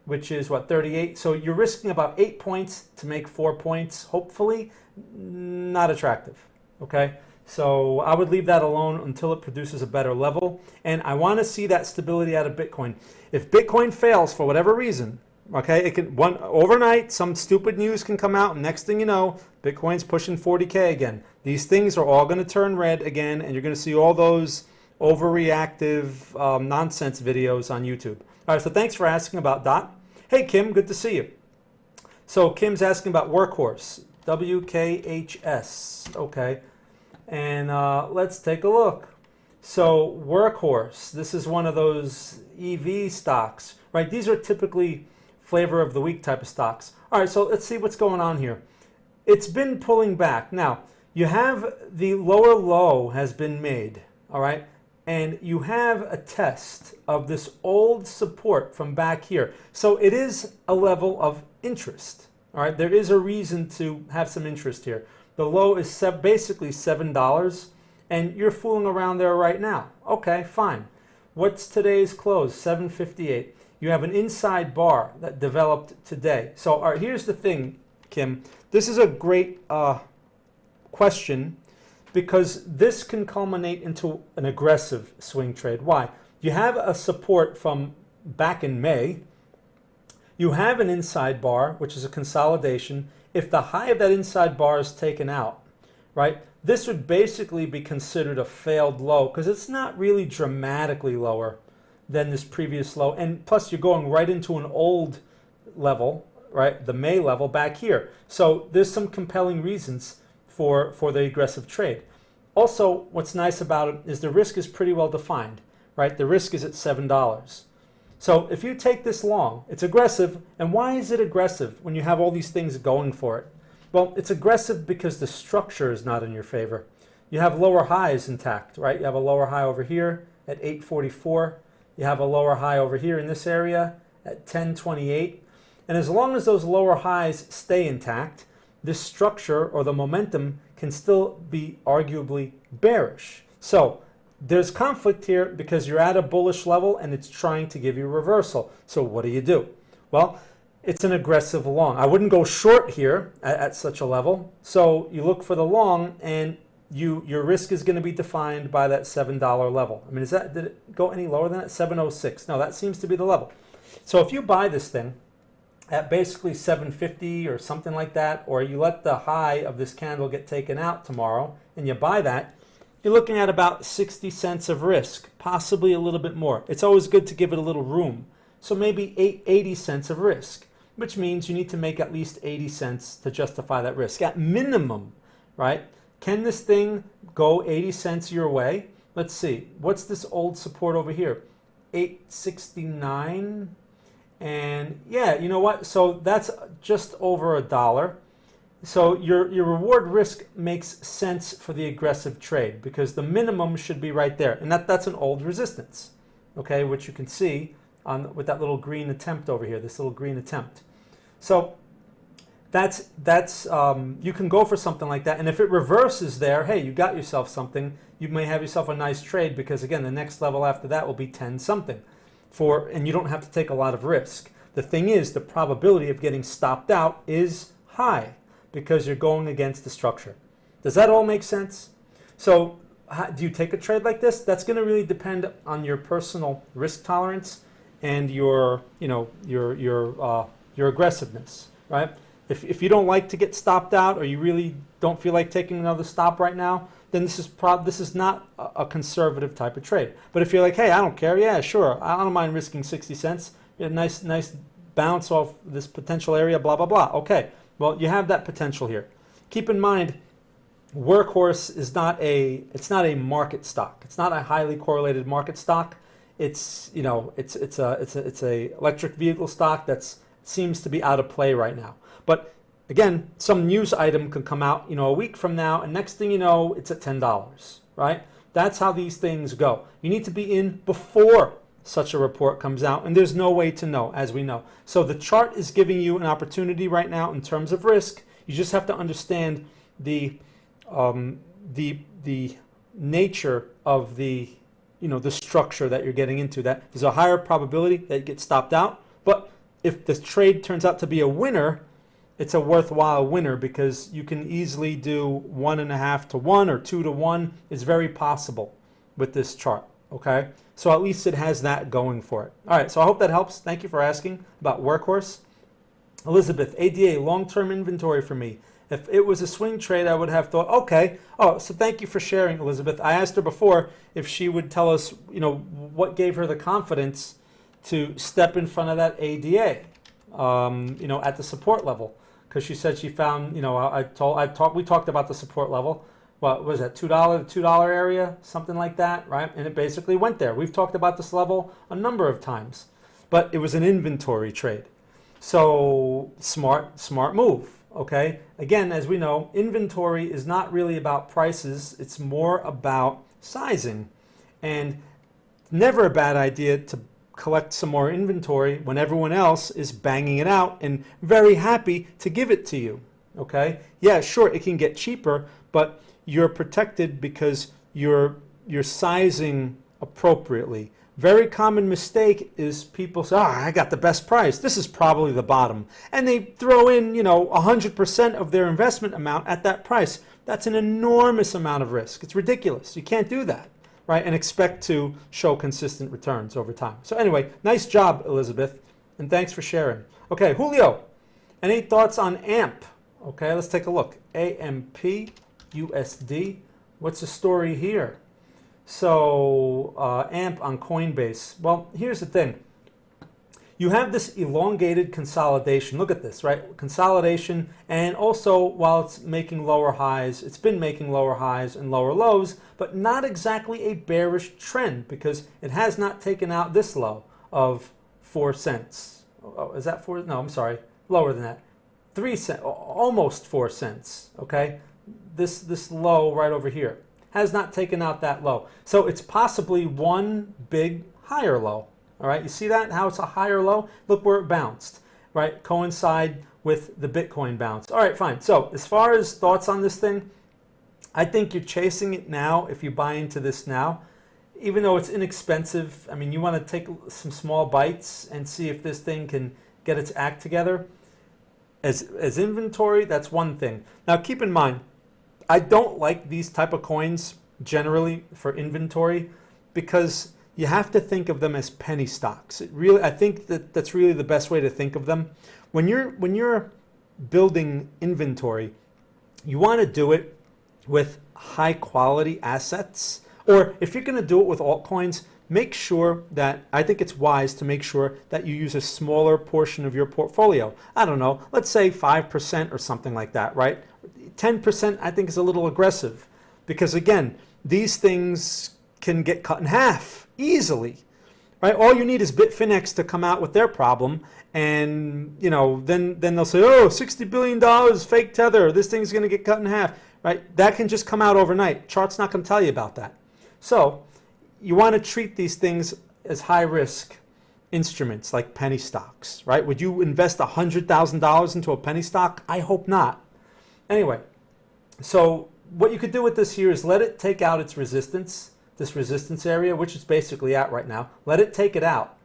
Speaker 1: which is what, 38. So you're risking about 8 points to make 4 points, hopefully. Not attractive, okay? So I would leave that alone until it produces a better level. And I want to see that stability out of Bitcoin. If Bitcoin fails for whatever reason, okay, it can overnight, some stupid news can come out, and next thing you know, Bitcoin's pushing 40K again. These things are all going to turn red again, and you're going to see all those overreactive nonsense videos on YouTube. All right, so thanks for asking about DOT. Hey, Kim, good to see you. So Kim's asking about Workhorse, WKHS, okay. And let's take a look. So Workhorse, this is one of those EV stocks, right? These are typically flavor of the week type of stocks. All right, so let's see what's going on here. It's been pulling back. Now, you have the lower low has been made, all right? And you have a test of this old support from back here. So it is a level of interest, all right? There is a reason to have some interest here. The low is basically $7, and you're fooling around there right now. Okay, fine. What's today's close? 7.58. You have an inside bar that developed today. So all right, here's the thing, Kim. This is a great question because this can culminate into an aggressive swing trade. Why? You have a support from back in May. You have an inside bar, which is a consolidation. If the high of that inside bar is taken out, right, this would basically be considered a failed low because it's not really dramatically lower than this previous low. And plus, you're going right into an old level, right, the May level back here. So there's some compelling reasons for the aggressive trade. Also, what's nice about it is the risk is pretty well defined, right? The risk is at $7. So if you take this long, it's aggressive. And why is it aggressive when you have all these things going for it? Well, it's aggressive because the structure is not in your favor. You have lower highs intact, right? You have a lower high over here at 844. You have a lower high over here in this area at 1028. And as long as those lower highs stay intact, this structure or the momentum can still be arguably bearish. So there's conflict here because you're at a bullish level and it's trying to give you a reversal. So what do? Well, it's an aggressive long. I wouldn't go short here at such a level. So you look for the long and your risk is going to be defined by that $7 level. I mean, did it go any lower than that? 706. No, that seems to be the level. So if you buy this thing at basically 750 or something like that, or you let the high of this candle get taken out tomorrow and you buy that, you're looking at about 60 cents of risk, possibly a little bit more. It's always good to give it a little room. So maybe 80 cents of risk, which means you need to make at least 80 cents to justify that risk at minimum, right? Can this thing go 80 cents your way? Let's see. What's this old support over here? 869. And yeah, you know what? So that's just over $1. So your reward risk makes sense for the aggressive trade because the minimum should be right there. And that's an old resistance, okay, which you can see with that little green attempt over here, this little green attempt. So that's you can go for something like that. And if it reverses there, hey, you got yourself something. You may have yourself a nice trade because, again, the next level after that will be 10 something. And you don't have to take a lot of risk. The thing is, the probability of getting stopped out is high because you're going against the structure. Does that all make sense? So do you take a trade like this? That's going to really depend on your personal risk tolerance and your aggressiveness, right? If you don't like to get stopped out or you really don't feel like taking another stop right now, then this is not a conservative type of trade. But if you're like, hey, I don't care, yeah, sure, I don't mind risking 60 cents, a nice bounce off this potential area, blah, blah, blah. Okay, well, you have that potential here. Keep in mind, Workhorse is not a market stock. It's not a highly correlated market stock. It's a electric vehicle stock that seems to be out of play right now. But again, some news item can come out, a week from now, and next thing you know, it's at $10, right? That's how these things go. You need to be in before such a report comes out, and there's no way to know, as we know. So the chart is giving you an opportunity right now in terms of risk. You just have to understand the the nature of the the structure that you're getting into. That there's a higher probability that it gets stopped out, but if the trade turns out to be a winner, it's a worthwhile winner because you can easily do 1.5 to 1 or 2 to 1. It's very possible with this chart. Okay, so at least it has that going for it. All right, so I hope that helps. Thank you for asking about Workhorse. Elizabeth, ADA, long-term inventory for me. If it was a swing trade, I would have thought, okay. Oh, so thank you for sharing, Elizabeth. I asked her before if she would tell us, what gave her the confidence to step in front of that ADA, at the support level, because she said she found, we talked about the support level. What was that, $2 area, something like that, right? And it basically went there. We've talked about this level a number of times, but it was an inventory trade. So smart move. Okay, again, as we know, inventory is not really about prices, it's more about sizing. And never a bad idea to collect some more inventory when everyone else is banging it out and very happy to give it to you. Okay, yeah, sure, it can get cheaper, but you're protected because you're sizing appropriately. Very common mistake is people say, I got the best price. This is probably the bottom. And they throw in, 100% of their investment amount at that price. That's an enormous amount of risk. It's ridiculous. You can't do that, right? And expect to show consistent returns over time. So anyway, nice job, Elizabeth. And thanks for sharing. Okay, Julio, any thoughts on AMP? Okay, let's take a look. AMP, USD. What's the story here? So AMP on Coinbase. Well, here's the thing. You have this elongated consolidation. Look at this, right? Consolidation, and also while it's making lower highs, it's been making lower highs and lower lows, but not exactly a bearish trend because it has not taken out this low of 4 cents. Oh, is that 4? No, I'm sorry. Lower than that. 3 cents, almost 4 cents, okay? This low right over here has not taken out that low. So it's possibly one big higher low. All right, you see that, how it's a higher low? Look where it bounced, right? Coincide with the Bitcoin bounce. All right, fine. So as far as thoughts on this thing, I think you're chasing it now if you buy into this now. Even though it's inexpensive, I mean, you want to take some small bites and see if this thing can get its act together. As inventory, that's one thing. Now keep in mind, I don't like these type of coins generally for inventory because you have to think of them as penny stocks. I think that's really the best way to think of them. When you're building inventory, you want to do it with high quality assets, or if you're going to do it with altcoins, make sure that, I think it's wise to make sure that you use a smaller portion of your portfolio. I don't know, let's say 5% or something like that, right? 10% I think is a little aggressive because again, these things can get cut in half easily, right? All you need is Bitfinex to come out with their problem and then they'll say, oh, $60 billion fake tether, this thing's going to get cut in half, right? That can just come out overnight. Chart's not going to tell you about that. So you want to treat these things as high risk instruments like penny stocks, right? Would you invest $100,000 into a penny stock? I hope not. Anyway, so what you could do with this here is let it take out its resistance, this resistance area, which it's basically at right now. Let it take it out,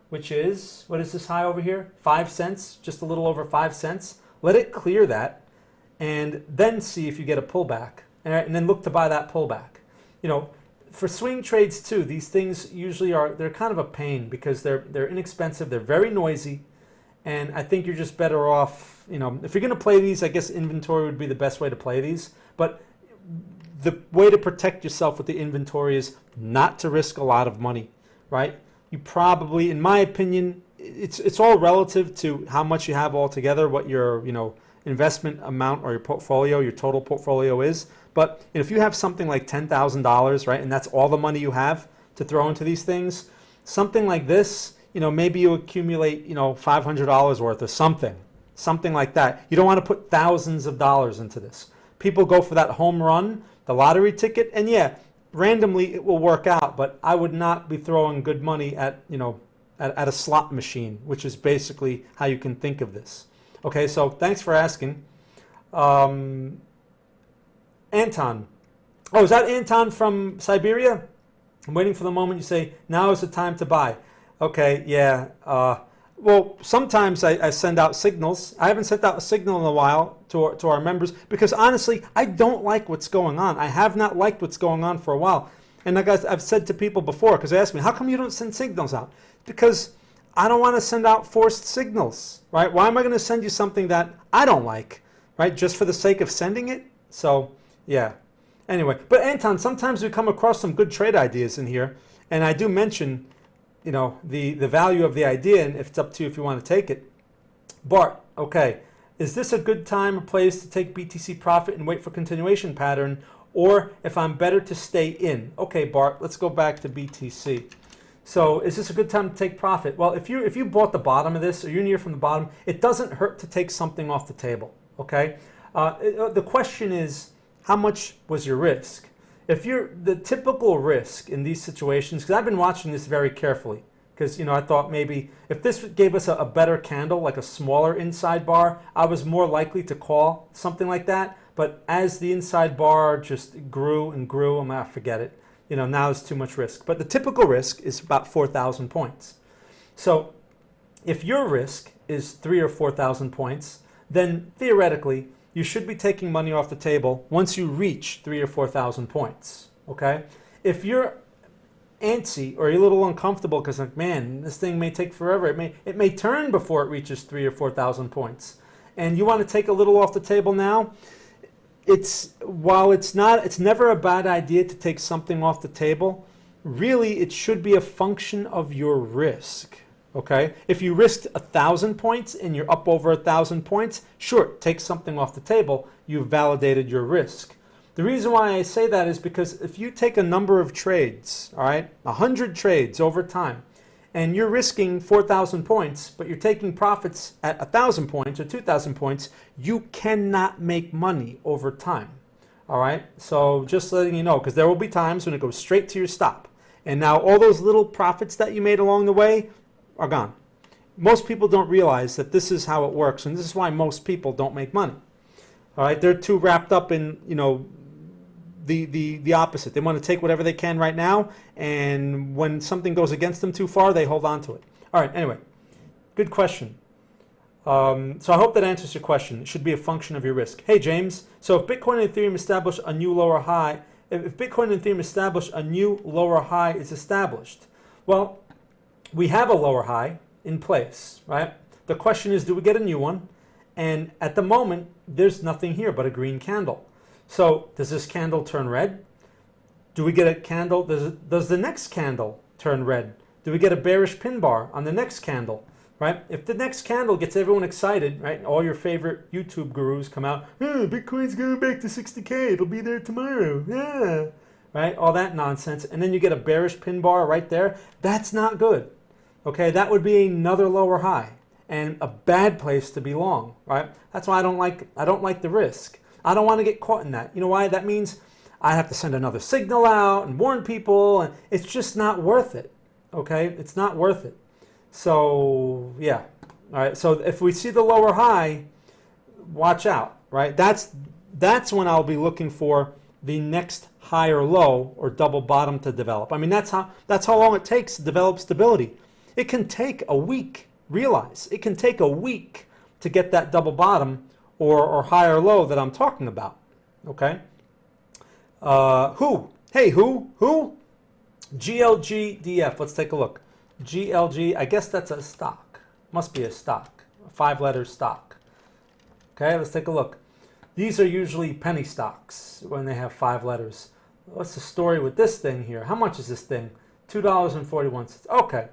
Speaker 1: which is, what is this high over here? 5 cents, just a little over 5 cents. Let it clear that and then see if you get a pullback. All right, and then look to buy that pullback. For swing trades too, these things usually they're kind of a pain because they're inexpensive, they're very noisy, and I think you're just better off, if you're going to play these, I guess inventory would be the best way to play these. But the way to protect yourself with the inventory is not to risk a lot of money, right? You probably, in my opinion, it's all relative to how much you have altogether, what your investment amount or your portfolio, your total portfolio is. But if you have something like $10,000, right, and that's all the money you have to throw into these things, something like this, maybe you accumulate, $500 worth or something like that. You don't want to put thousands of dollars into this. People go for that home run, the lottery ticket, and yeah, randomly it will work out, but I would not be throwing good money at a slot machine, which is basically how you can think of this. Okay, so thanks for asking. Anton. Oh, is that Anton from Siberia? I'm waiting for the moment you say, now is the time to buy. Okay, yeah. Well, sometimes I send out signals. I haven't sent out a signal in a while to our members because honestly, I don't like what's going on. I have not liked what's going on for a while. And like I've said to people before, because they ask me, how come you don't send signals out? Because I don't want to send out forced signals, right? Why am I going to send you something that I don't like, right? Just for the sake of sending it? So, yeah. Anyway, but Anton, sometimes we come across some good trade ideas in here, and I do mention, you know, the value of the idea, and if it's up to you if you want to take it. Bart, okay, is this a good time or place to take BTC profit and wait for continuation pattern, or if I'm better to stay in? Okay, Bart, let's go back to BTC. So is this a good time to take profit? Well, if you bought the bottom of this, or you're near from the bottom, it doesn't hurt to take something off the table, okay? The question is, how much was your risk? If you're the typical risk in these situations, because I've been watching this very carefully, because I thought maybe if this gave us a better candle, like a smaller inside bar, I was more likely to call something like that. But as the inside bar just grew and grew, I'm gonna forget it. Now it's too much risk. But the typical risk is about 4,000 points. So if your risk is 3,000 or 4,000 points, then theoretically, you should be taking money off the table once you reach 3,000 or 4,000 points, okay? If you're antsy or you're a little uncomfortable because like, man, this thing may take forever. It may turn before it reaches 3,000 or 4,000 points. And you want to take a little off the table now, while it's never a bad idea to take something off the table. Really, it should be a function of your risk. Okay, if you risked 1,000 points and you're up over 1,000 points, sure, take something off the table. You've validated your risk. The reason why I say that is because if you take a number of trades, all right, 100 trades over time, and you're risking 4,000 points, but you're taking profits at 1,000 points or 2,000 points, you cannot make money over time. All right, so just letting you know, because there will be times when it goes straight to your stop. And now all those little profits that you made along the way are gone. Most people don't realize that this is how it works, and this is why most people don't make money. All right, they're too wrapped up in the opposite. They want to take whatever they can right now, and when something goes against them too far, they hold on to it. All right, anyway, good question. So I hope that answers your question. It should be a function of your risk. Hey James, so if Bitcoin and Ethereum establish a new lower high, if Bitcoin and Ethereum establish a new lower high is established, well, we have a lower high in place, right? The question is, do we get a new one? And at the moment, there's nothing here but a green candle. So does this candle turn red? Do we get a candle? Does the next candle turn red? Do we get a bearish pin bar on the next candle, right? If the next candle gets everyone excited, right? All your favorite YouTube gurus come out, oh, Bitcoin's going back to 60K. It'll be there tomorrow. Yeah, right? All that nonsense. And then you get a bearish pin bar right there. That's not good. Okay, that would be another lower high and a bad place to be long, right? That's why I don't like the risk. I don't want to get caught in that. You know why? That means I have to send another signal out and warn people, and it's just not worth it. Okay, it's not worth it. So yeah, all right. So if we see the lower high, watch out, right? That's when I'll be looking for the next higher low or double bottom to develop. I mean, that's how long it takes to develop stability. It can take a week. Realize it can take a week to get that double bottom or higher low that I'm talking about. Okay. Who? Hey, who? GLGDF. Let's take a look. GLG. I guess that's a stock. Must be a stock. A 5-letter stock. Okay. Let's take a look. These are usually penny stocks when they have 5 letters. What's the story with this thing here? How much is this thing? $2.41. Okay.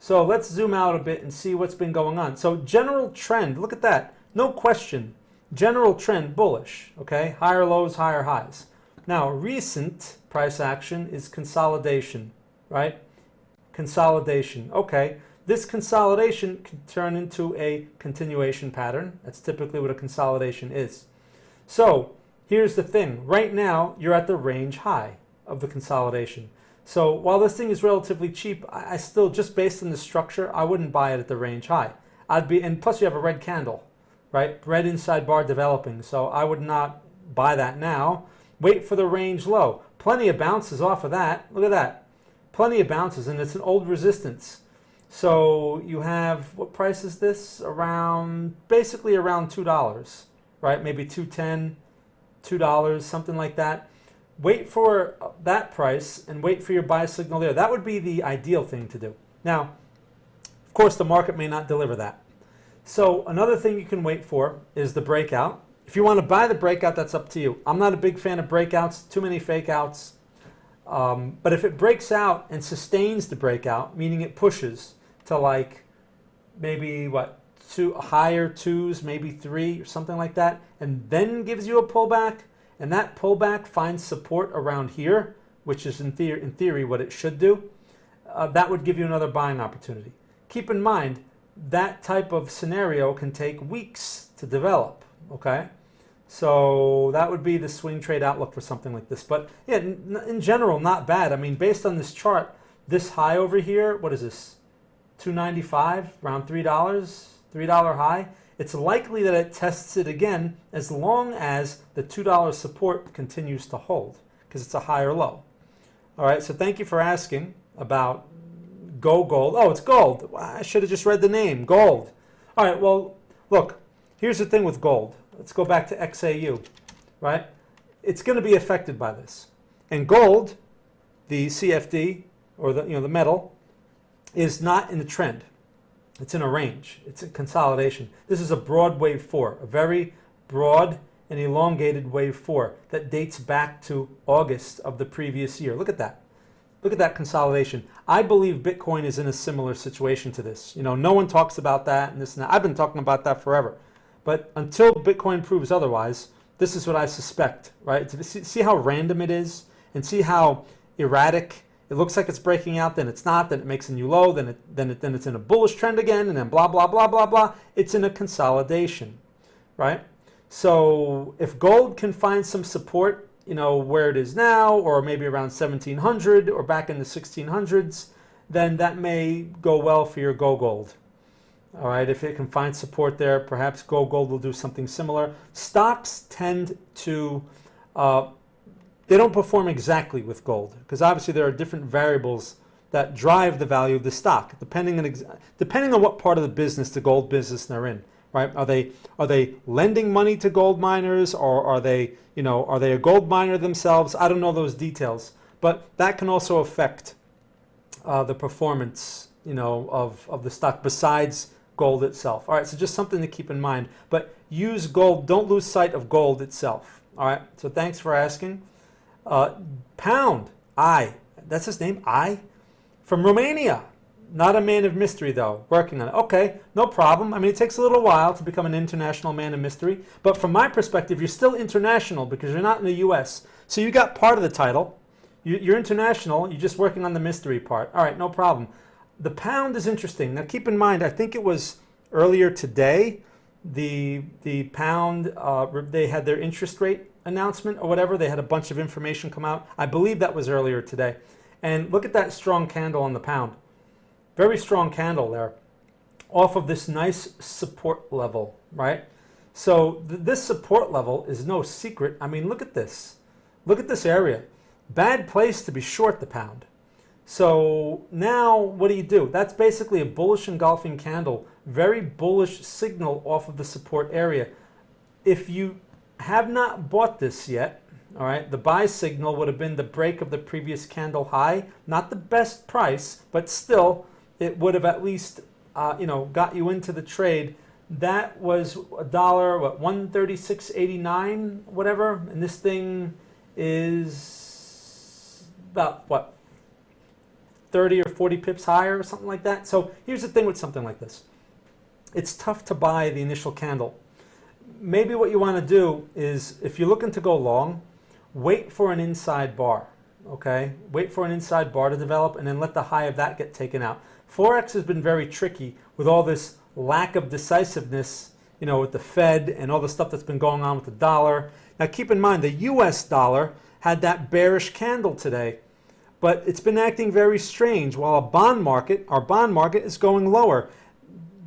Speaker 1: So let's zoom out a bit and see what's been going on. So general trend, look at that. No question. General trend, bullish. Okay, higher lows, higher highs. Now, recent price action is consolidation, right? Consolidation. Okay, this consolidation can turn into a continuation pattern. That's typically what a consolidation is. So here's the thing. Right now, you're at the range high of the consolidation. So while this thing is relatively cheap, I still, just based on the structure, I wouldn't buy it at the range high. And plus you have a red candle. right? Red inside bar developing. So I would not buy that now. Wait for the range low. Plenty of bounces off of that. Look at that. Plenty of bounces, and it's an old resistance. So you have, what price is this? Around, basically around $2, right? Maybe $2.10, $2, something like that. Wait for that price and wait for your buy signal there. That would be the ideal thing to do. Now, of course, the market may not deliver that. So another thing you can wait for is the breakout. If you want to buy the breakout, that's up to you. I'm not a big fan of breakouts, too many fake outs. But if it breaks out and sustains the breakout, meaning it pushes to like maybe what, higher twos, maybe 3 or something like that, and then gives you a pullback, and that pullback finds support around here, which is in theory what it should do, that would give you another buying opportunity. Keep in mind, that type of scenario can take weeks to develop, okay? So that would be the swing trade outlook for something like this. But yeah, in general, not bad. I mean, based on this chart, this high over here, what is this? $2.95, around $3, $3 high. It's likely that it tests it again as long as the $2 support continues to hold, because it's a higher low. All right, so thank you for asking about gold. Oh, it's gold. I should have just read the name, gold. All right, well, look, here's the thing with gold. Let's go back to XAU, right? It's going to be affected by this. And gold, the CFD, or the metal, is not in the trend. It's in a range. It's a consolidation. This is a broad wave 4, a very broad and elongated wave 4 that dates back to August of the previous year. Look at that. Look at that consolidation. I believe Bitcoin is in a similar situation to this. You know, no one talks about that and this and that. I've been talking about that forever. But until Bitcoin proves otherwise, this is what I suspect, right? See how random it is and see how erratic. It looks like it's breaking out, then it's not, then it makes a new low, then it's in a bullish trend again, and then blah, blah, blah, blah, blah. It's in a consolidation, right? So if gold can find some support, you know, where it is now, or maybe around 1700 or back in the 1600s, then that may go well for your gold. All right, if it can find support there, perhaps gold will do something similar. Stocks tend to, they don't perform exactly with gold, because obviously there are different variables that drive the value of the stock, depending on what part of the business, the gold business they're in, right? Are they lending money to gold miners, or are they a gold miner themselves? I don't know those details, but that can also affect the performance, of the stock besides gold itself. All right, so just something to keep in mind. But use gold. Don't lose sight of gold itself. All right, so thanks for asking. Pound, that's his name, from Romania. Not a man of mystery, though, working on it. Okay, no problem. I mean, it takes a little while to become an international man of mystery. But from my perspective, you're still international because you're not in the U.S. So you got part of the title. You're international. You're just working on the mystery part. All right, no problem. The pound is interesting. Now, keep in mind, I think it was earlier today, the pound, they had their interest rate announcement or whatever. They had a bunch of information come out. I believe that was earlier today. And look at that strong candle on the pound. Very strong candle there off of this nice support level, right? So this support level is no secret. I mean, look at this. Look at this area. Bad place to be short the pound. So now what do? That's basically a bullish engulfing candle. Very bullish signal off of the support area. If you have not bought this yet, all right, the buy signal would have been the break of the previous candle high. Not the best price, but still it would have at least got you into the trade. That was $1, what, 136.89, whatever, and this thing is about what, 30 or 40 pips higher or something like that. So here's the thing with something like this. It's tough to buy the initial candle. Maybe what you want to do is, if you're looking to go long, wait for an inside bar, okay? Wait for an inside bar to develop and then let the high of that get taken out. Forex has been very tricky with all this lack of decisiveness, with the Fed and all the stuff that's been going on with the dollar. Now keep in mind, the US dollar had that bearish candle today, but it's been acting very strange while our bond market is going lower.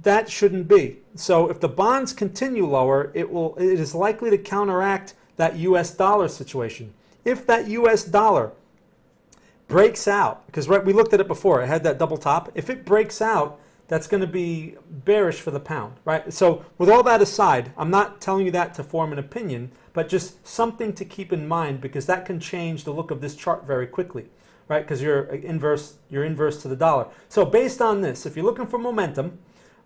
Speaker 1: That shouldn't be. So if the bonds continue lower, it is likely to counteract that US dollar situation. If that US dollar breaks out, because right, we looked at it before, it had that double top. If it breaks out, that's going to be bearish for the pound, right? So with all that aside, I'm not telling you that to form an opinion, but just something to keep in mind, because that can change the look of this chart very quickly, right? Because you're inverse to the dollar. So based on this, if you're looking for momentum,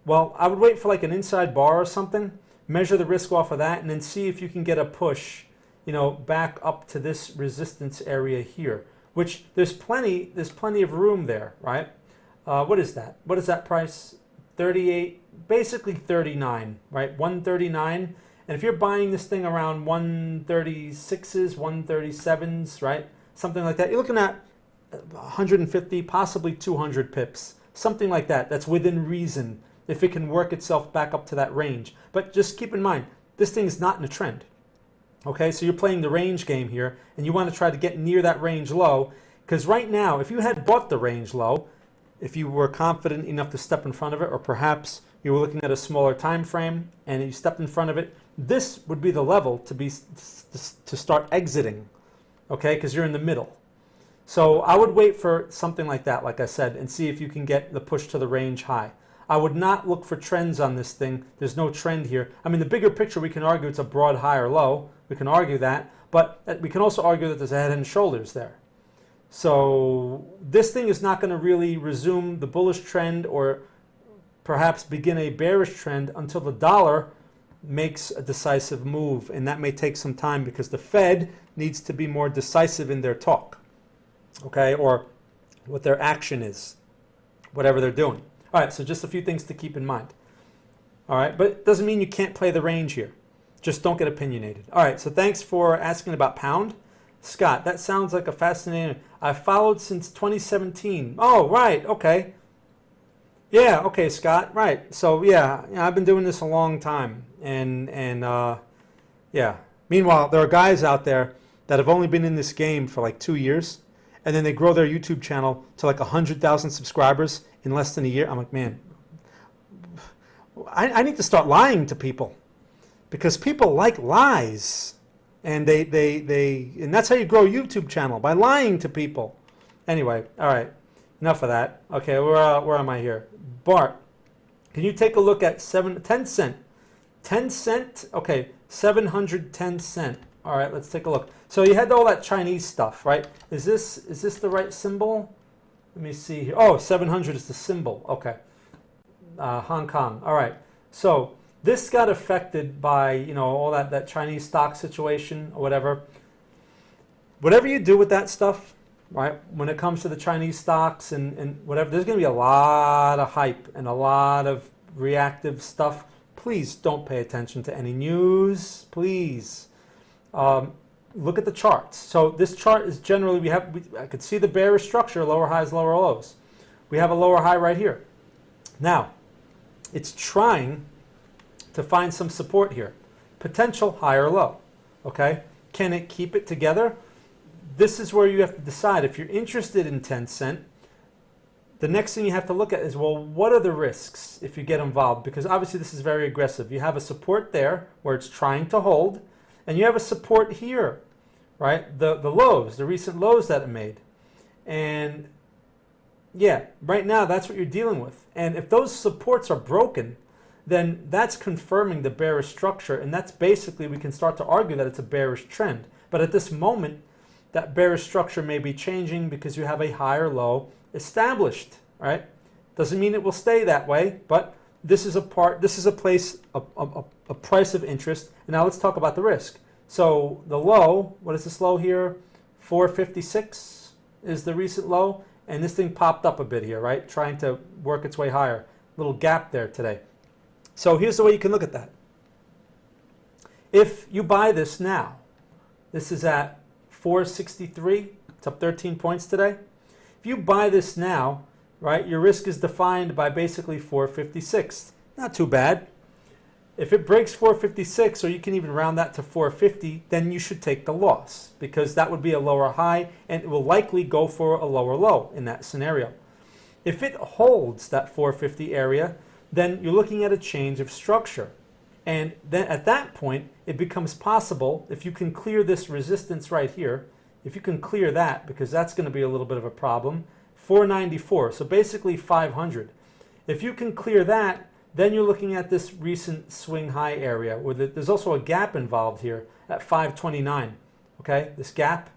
Speaker 1: well, I would wait for like an inside bar or something, measure the risk off of that, and then see if you can get a push, back up to this resistance area here, which there's plenty of room there, right? What is that? What is that price? 38, basically 39, right? 139. And if you're buying this thing around 136s, 137s, right? Something like that, you're looking at 150, possibly 200 pips, something like that. That's within reason if it can work itself back up to that range. But just keep in mind, this thing is not in a trend. Okay, so you're playing the range game here, and you want to try to get near that range low, because right now, if you had bought the range low, if you were confident enough to step in front of it, or perhaps you were looking at a smaller time frame and you stepped in front of it, this would be the level to start exiting, okay, because you're in the middle. So I would wait for something like that, like I said, and see if you can get the push to the range high. I would not look for trends on this thing. There's no trend here. I mean, the bigger picture, we can argue it's a broad high or low. We can argue that, but we can also argue that there's a head and shoulders there. So this thing is not going to really resume the bullish trend or perhaps begin a bearish trend until the dollar makes a decisive move, and that may take some time because the Fed needs to be more decisive in their talk, okay, or what their action is, whatever they're doing. All right, so just a few things to keep in mind. All right, but it doesn't mean you can't play the range here. Just don't get opinionated. All right, so thanks for asking about pound. Scott, that sounds like a fascinating... I followed since 2017. Oh, right, okay. Yeah, okay, Scott, right. So, yeah, I've been doing this a long time. And yeah. Meanwhile, there are guys out there that have only been in this game for like 2 years, and then they grow their YouTube channel to like 100,000 subscribers in less than a year. I'm like, man, I need to start lying to people, because people like lies, and and that's how you grow a YouTube channel, by lying to people. Anyway, all right, enough of that. Okay, where am I here? Bart, can you take a look at 10 cent? 10 cent? Okay, 710 cent. All right, let's take a look. So you had all that Chinese stuff, right? Is this the right symbol? Let me see here. Oh, 700 is the symbol. Okay. Hong Kong. All right. So this got affected by, all that Chinese stock situation or whatever. Whatever you do with that stuff, right, when it comes to the Chinese stocks and whatever, there's going to be a lot of hype and a lot of reactive stuff. Please don't pay attention to any news. Please. Look at the charts. So this chart is generally, I could see the bearish structure, lower highs, lower lows. We have a lower high right here. Now, it's trying to find some support here. Potential high or low, okay? Can it keep it together? This is where you have to decide. If you're interested in 10 cent, the next thing you have to look at is, well, what are the risks if you get involved? Because obviously this is very aggressive. You have a support there where it's trying to hold, and you have a support here, right? The lows, the recent lows that it made. And yeah, right now that's what you're dealing with. And if those supports are broken, then that's confirming the bearish structure, and that's basically, we can start to argue that it's a bearish trend. But at this moment, that bearish structure may be changing because you have a higher low established, right? Doesn't mean it will stay that way, but this is a place, a price of interest. And now let's talk about the risk. So the low, what is this low here? 456 is the recent low. And this thing popped up a bit here, right? Trying to work its way higher. Little gap there today. So here's the way you can look at that. If you buy this now, this is at 463. It's up 13 points today. If you buy this now, right, your risk is defined by basically 456. Not too bad. If it breaks 456, or you can even round that to 450, then you should take the loss, because that would be a lower high, and it will likely go for a lower low in that scenario. If it holds that 450 area, then you're looking at a change of structure. And then at that point, it becomes possible, if you can clear this resistance right here, if you can clear that, because that's going to be a little bit of a problem, 494, so basically 500. If you can clear that, then you're looking at this recent swing high area, where there's also a gap involved here at 529. Okay, this gap,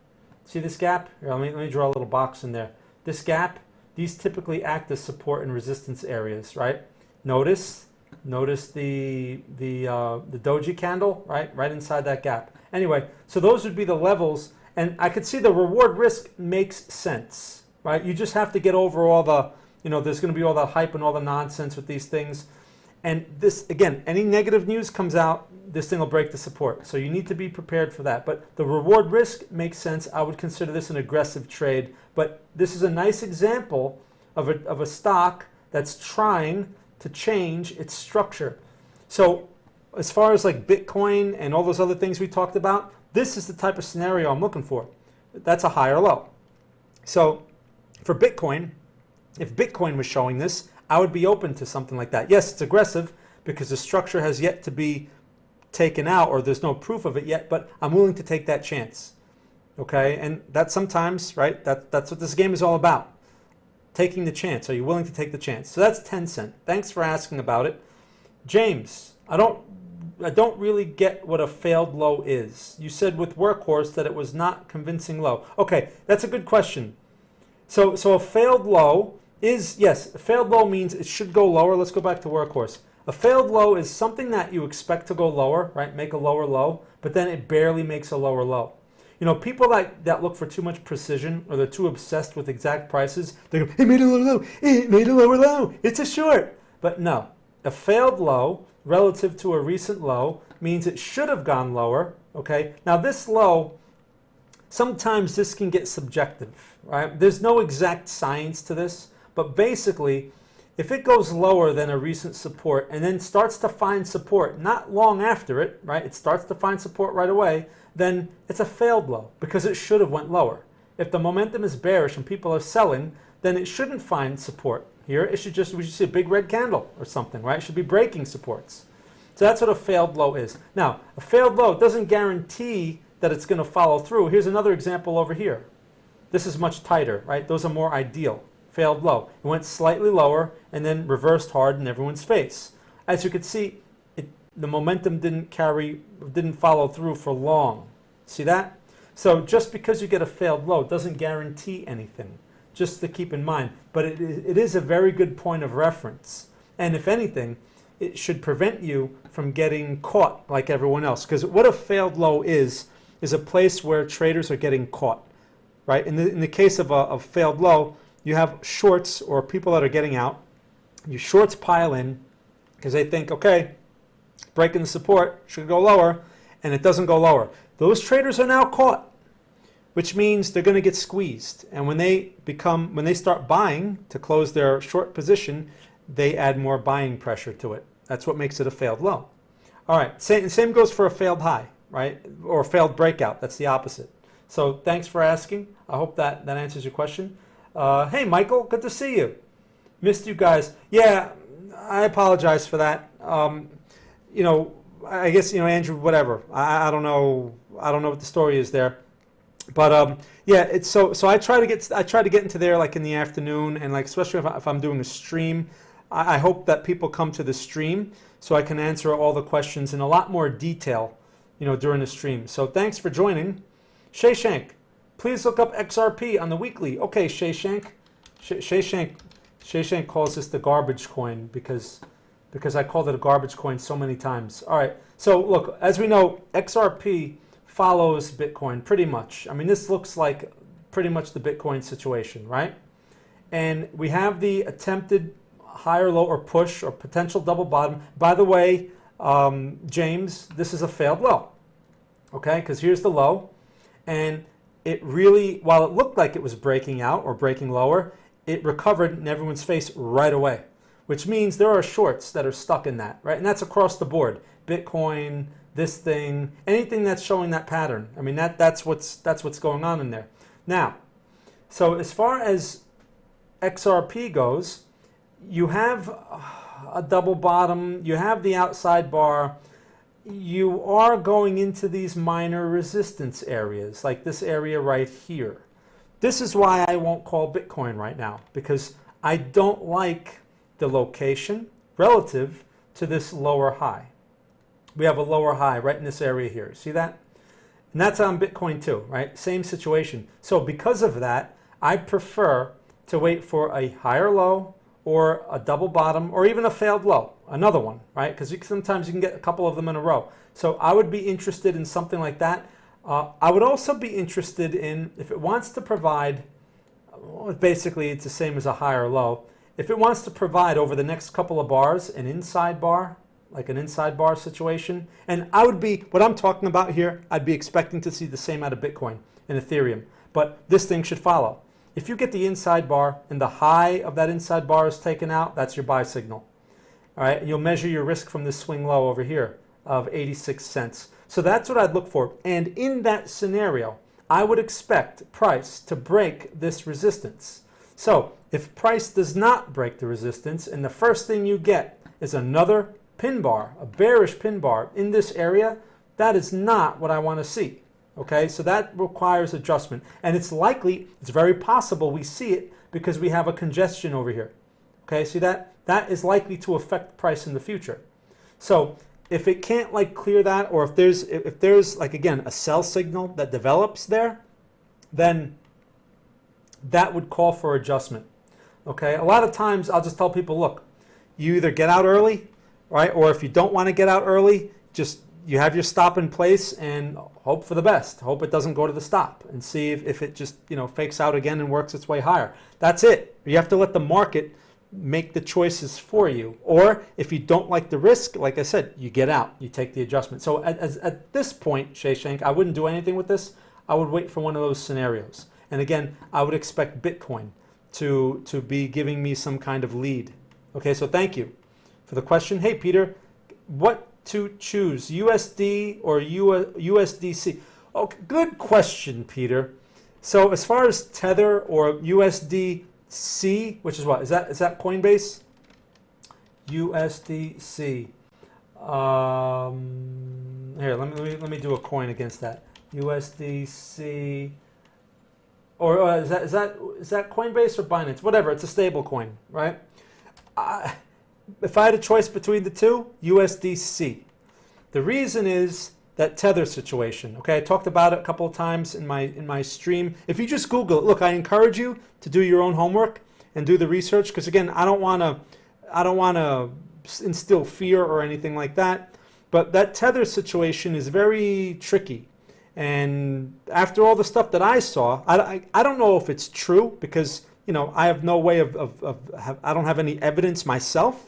Speaker 1: see this gap? Here, let me draw a little box in there. This gap, these typically act as support and resistance areas, right? Notice the doji candle, right inside that gap. Anyway, so those would be the levels, and I could see the reward risk makes sense, right? You just have to get over all the, there's going to be all the hype and all the nonsense with these things. And this, again, any negative news comes out, this thing will break the support. So you need to be prepared for that. But the reward risk makes sense. I would consider this an aggressive trade. But this is a nice example of a stock that's trying to change its structure. So as far as like Bitcoin and all those other things we talked about, this is the type of scenario I'm looking for. That's a high or low. So for Bitcoin, if Bitcoin was showing this, I would be open to something like that. Yes, it's aggressive because the structure has yet to be taken out, or there's no proof of it yet, but I'm willing to take that chance. Okay, and that's sometimes, right, that's what this game is all about. Taking the chance. Are you willing to take the chance? So that's 10 cent. Thanks for asking about it. James, I don't really get what a failed low is. You said with Workhorse that it was not convincing low. Okay, that's a good question. So a failed low is, yes, a failed low means it should go lower. Let's go back to Workhorse. A failed low is something that you expect to go lower, right? Make a lower low, but then it barely makes a lower low. People that look for too much precision, or they're too obsessed with exact prices, they go, it made a lower low, it made a lower low, it's a short. But no, a failed low relative to a recent low means it should have gone lower, okay? Now this low, sometimes this can get subjective, right? There's no exact science to this, but basically, if it goes lower than a recent support and then starts to find support not long after it, right? It starts to find support right away, then it's a failed low because it should have went lower. If the momentum is bearish and people are selling, then it shouldn't find support here. We should see a big red candle or something, right? It should be breaking supports. So that's what a failed low is. Now, a failed low doesn't guarantee that it's going to follow through. Here's another example over here. This is much tighter, right? Those are more ideal. Failed low. It went slightly lower and then reversed hard in everyone's face. As you can see, the momentum didn't follow through for long. See that? So just because you get a failed low doesn't guarantee anything, just to keep in mind. But it is a very good point of reference. And if anything, it should prevent you from getting caught like everyone else. Because what a failed low is a place where traders are getting caught, right? In the case of a failed low, you have shorts or people that are getting out. Your shorts pile in because they think, okay, breaking the support should go lower, and it doesn't go lower. Those traders are now caught, which means they're going to get squeezed. And when they start buying to close their short position, they add more buying pressure to it. That's what makes it a failed low. All right, same goes for a failed high, right? Or a failed breakout. That's the opposite. So thanks for asking. I hope that answers your question. Hey, Michael, good to see you. Missed you guys. Yeah, I apologize for that. I guess, Andrew, whatever. I don't know what the story is there. But yeah, it's so I try to get into there like in the afternoon, and like especially if I'm doing a stream, I hope that people come to the stream so I can answer all the questions in a lot more detail, during the stream. So thanks for joining. Shayshank, please look up XRP on the weekly. Okay, Shayshank. Shayshank calls this the garbage coin because I called it a garbage coin so many times. All right, so look, as we know, XRP follows Bitcoin pretty much. I mean, this looks like pretty much the Bitcoin situation, right? And we have the attempted higher low or push or potential double bottom. By the way, James, this is a failed low, okay? Because here's the low, and it really, while it looked like it was breaking out or breaking lower, it recovered in everyone's face right away, which means there are shorts that are stuck in that, right? And that's across the board. Bitcoin, this thing, anything that's showing that pattern. I mean, that's what's going on in there. Now, so as far as XRP goes, you have, a double bottom, you have the outside bar, you are going into these minor resistance areas, like this area right here. This is why I won't call Bitcoin right now, because I don't like the location relative to this lower high. We have a lower high right in this area here. See that? And that's on Bitcoin too, right? Same situation. So because of that, I prefer to wait for a higher low or a double bottom or even a failed low, another one, right? Because sometimes you can get a couple of them in a row. So I would be interested in something like that. I would also be interested in, if it wants to provide, basically it's the same as a higher low, if it wants to provide over the next couple of bars an inside bar, like an inside bar situation, and I would be, what I'm talking about here, I'd be expecting to see the same out of Bitcoin and Ethereum, but this thing should follow. If you get the inside bar and the high of that inside bar is taken out, that's your buy signal. All right, and you'll measure your risk from this swing low over here of 86 cents. So that's what I'd look for. And in that scenario, I would expect price to break this resistance. So if price does not break the resistance and the first thing you get is another pin bar, a bearish pin bar in this area, that is not what I want to see. Okay, so that requires adjustment. And it's likely, it's very possible we see it because we have a congestion over here. Okay, see that? That is likely to affect price in the future. So if it can't like clear that, or if there's like, again, a sell signal that develops there, then that would call for adjustment. Okay, a lot of times I'll just tell people, look, you either get out early, right? Or if you don't want to get out early, just you have your stop in place and hope for the best. Hope it doesn't go to the stop and see if it just, fakes out again and works its way higher. That's it. You have to let the market make the choices for you. Or if you don't like the risk, like I said, you get out, you take the adjustment. So at this point, Shashank, I wouldn't do anything with this. I would wait for one of those scenarios. And again, I would expect Bitcoin to be giving me some kind of lead. Okay, so thank you for the question. Hey, Peter, what to choose, USD or USDC? Okay, good question, Peter. So as far as Tether or USDC, which is what? Is that Coinbase? USDC. Here, let me do a coin against that. USDC. Or is that Coinbase or Binance? Whatever, it's a stable coin, right? If I had a choice between the two, USDC. The reason is that Tether situation. Okay, I talked about it a couple of times in my stream. If you just Google it, look, I encourage you to do your own homework and do the research, because again, I don't want to instill fear or anything like that. But that Tether situation is very tricky. And after all the stuff that I saw, I don't know if it's true, because I have no way I don't have any evidence myself.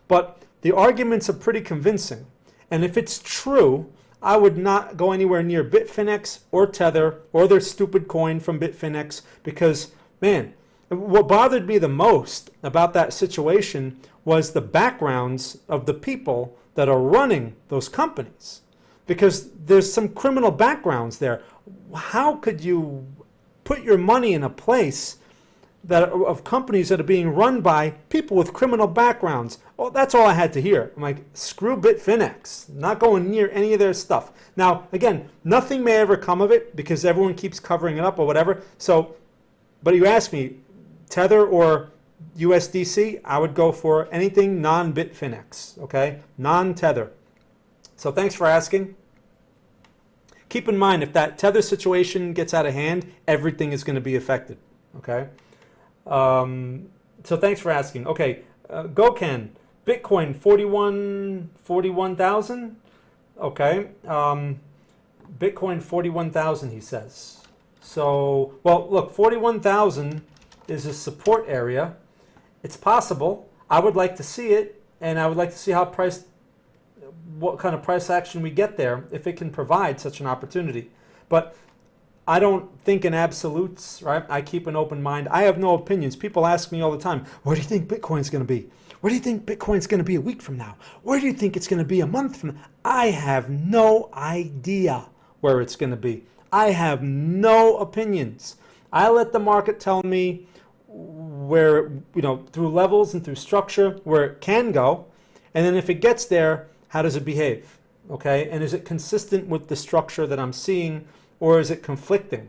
Speaker 1: But the arguments are pretty convincing. And if it's true, I would not go anywhere near Bitfinex or Tether or their stupid coin from Bitfinex, because, man, what bothered me the most about that situation was the backgrounds of the people that are running those companies. Because there's some criminal backgrounds there. How could you put your money in a place of companies that are being run by people with criminal backgrounds? Well, that's all I had to hear. I'm like, screw Bitfinex, not going near any of their stuff. Now, again, nothing may ever come of it because everyone keeps covering it up or whatever. So, but you asked me, Tether or USDC, I would go for anything non-Bitfinex, okay? Non-Tether. So thanks for asking. Keep in mind, if that Tether situation gets out of hand, everything is going to be affected, okay? So thanks for asking. Okay, Goken, Bitcoin 41,000. Okay, Bitcoin 41,000. He says. So, well, look, 41,000 is a support area. It's possible. I would like to see it, and I would like to see what kind of price action we get there if it can provide such an opportunity. But I don't think in absolutes, right? I keep an open mind. I have no opinions. People ask me all the time, where do you think Bitcoin's going to be? Where do you think Bitcoin's going to be a week from now? Where do you think it's going to be a month from now? I have no idea where it's going to be. I have no opinions. I let the market tell me where, through levels and through structure where it can go, and then if it gets there, how does it behave? Okay, and is it consistent with the structure that I'm seeing, or is it conflicting,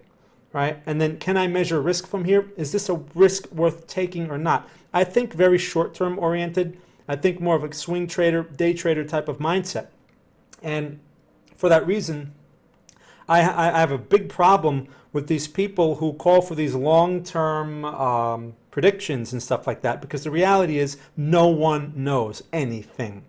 Speaker 1: right? And then can I measure risk from here? Is this a risk worth taking or not? I think very short-term oriented. I think more of a swing trader, day trader type of mindset. And for that reason, I have a big problem with these people who call for these long-term predictions and stuff like that, because the reality is no one knows anything.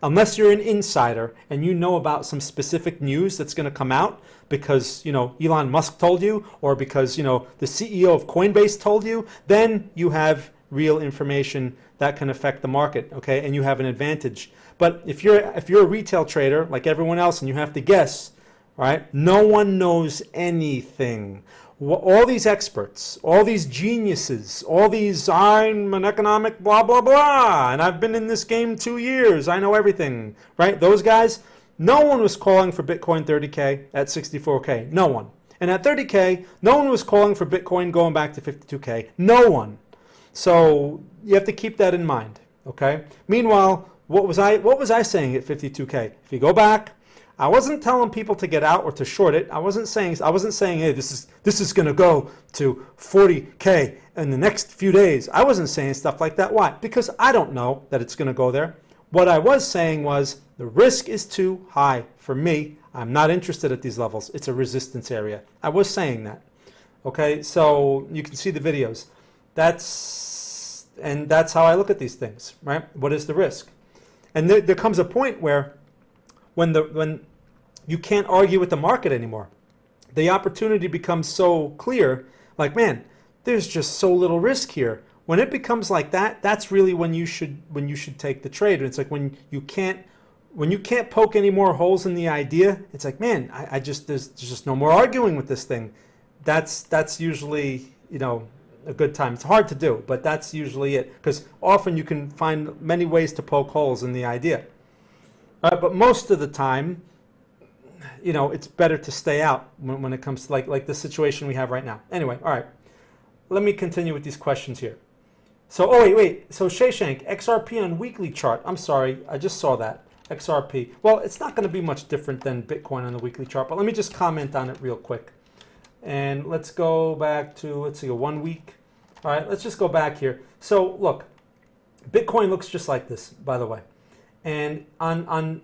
Speaker 1: Unless you're an insider and you know about some specific news that's going to come out because, Elon Musk told you, or because, the CEO of Coinbase told you, then you have real information that can affect the market, okay? And you have an advantage. But if you're a retail trader like everyone else and you have to guess, right? No one knows anything. All these experts, all these geniuses, all these, I'm an economic blah, blah, blah, and I've been in this game 2 years, I know everything, right? Those guys, no one was calling for Bitcoin 30K at 64K, no one. And at 30K, no one was calling for Bitcoin going back to 52K, no one. So you have to keep that in mind, okay? Meanwhile, what was I saying at 52K? If you go back, I wasn't telling people to get out or to short it. I wasn't saying, hey, this is going to go to 40K in the next few days. I wasn't saying stuff like that. Why? Because I don't know that it's going to go there. What I was saying was the risk is too high for me. I'm not interested at these levels. It's a resistance area. I was saying that. Okay, so you can see the videos. That's how I look at these things, right? What is the risk? And there comes a point where when you can't argue with the market anymore. The opportunity becomes so clear, like, man, there's just so little risk here. When it becomes like that, that's really when you should take the trade. And it's like when you can't poke any more holes in the idea, it's like, man, there's just no more arguing with this thing. That's usually, a good time. It's hard to do, but that's usually it, because often you can find many ways to poke holes in the idea. But most of the time, it's better to stay out when it comes to like the situation we have right now. Anyway, all right. Let me continue with these questions here. So, wait. So Shashank, XRP on weekly chart. I'm sorry, I just saw that. XRP. Well, it's not going to be much different than Bitcoin on the weekly chart, but let me just comment on it real quick. And let's go back to, let's see, a 1 week. All right, let's just go back here. So look, Bitcoin looks just like this, by the way. And on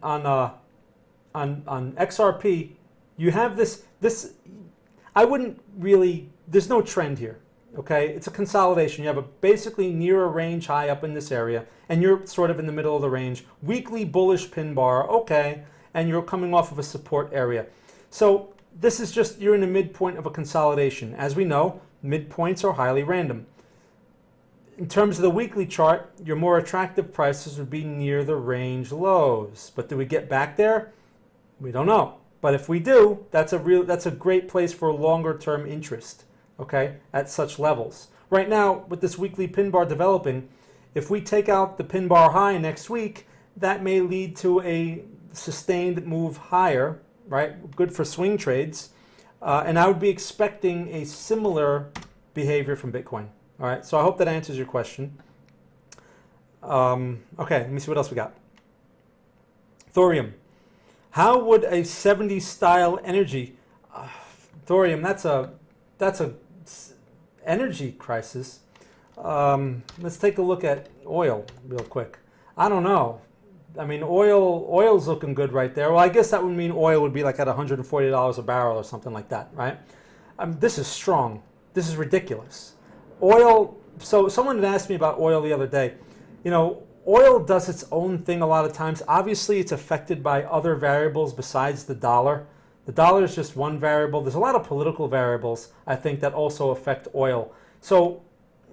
Speaker 1: XRP, you have this. I wouldn't really. There's no trend here. Okay, it's a consolidation. You have a basically near a range high up in this area, and you're sort of in the middle of the range. Weekly bullish pin bar. Okay, and you're coming off of a support area. So this is just, you're in the midpoint of a consolidation. As we know, midpoints are highly random. In terms of the weekly chart, your more attractive prices would be near the range lows. But do we get back there? We don't know. But if we do, that's a great place for longer term interest, okay, at such levels. Right now, with this weekly pin bar developing, if we take out the pin bar high next week, that may lead to a sustained move higher, right? Good for swing trades. And I would be expecting a similar behavior from Bitcoin. All right, so I hope that answers your question. Okay, let me see what else we got. Thorium. How would a 70s style energy, thorium, that's a energy crisis. Let's take a look at oil real quick. I don't know. I mean, oil's looking good right there. Well, I guess that would mean oil would be like at $140 a barrel or something like that, right? This is strong. This is ridiculous. Oil, so someone had asked me about oil the other day. Oil does its own thing a lot of times. Obviously, it's affected by other variables besides the dollar. The dollar is just one variable. There's a lot of political variables, I think, that also affect oil. So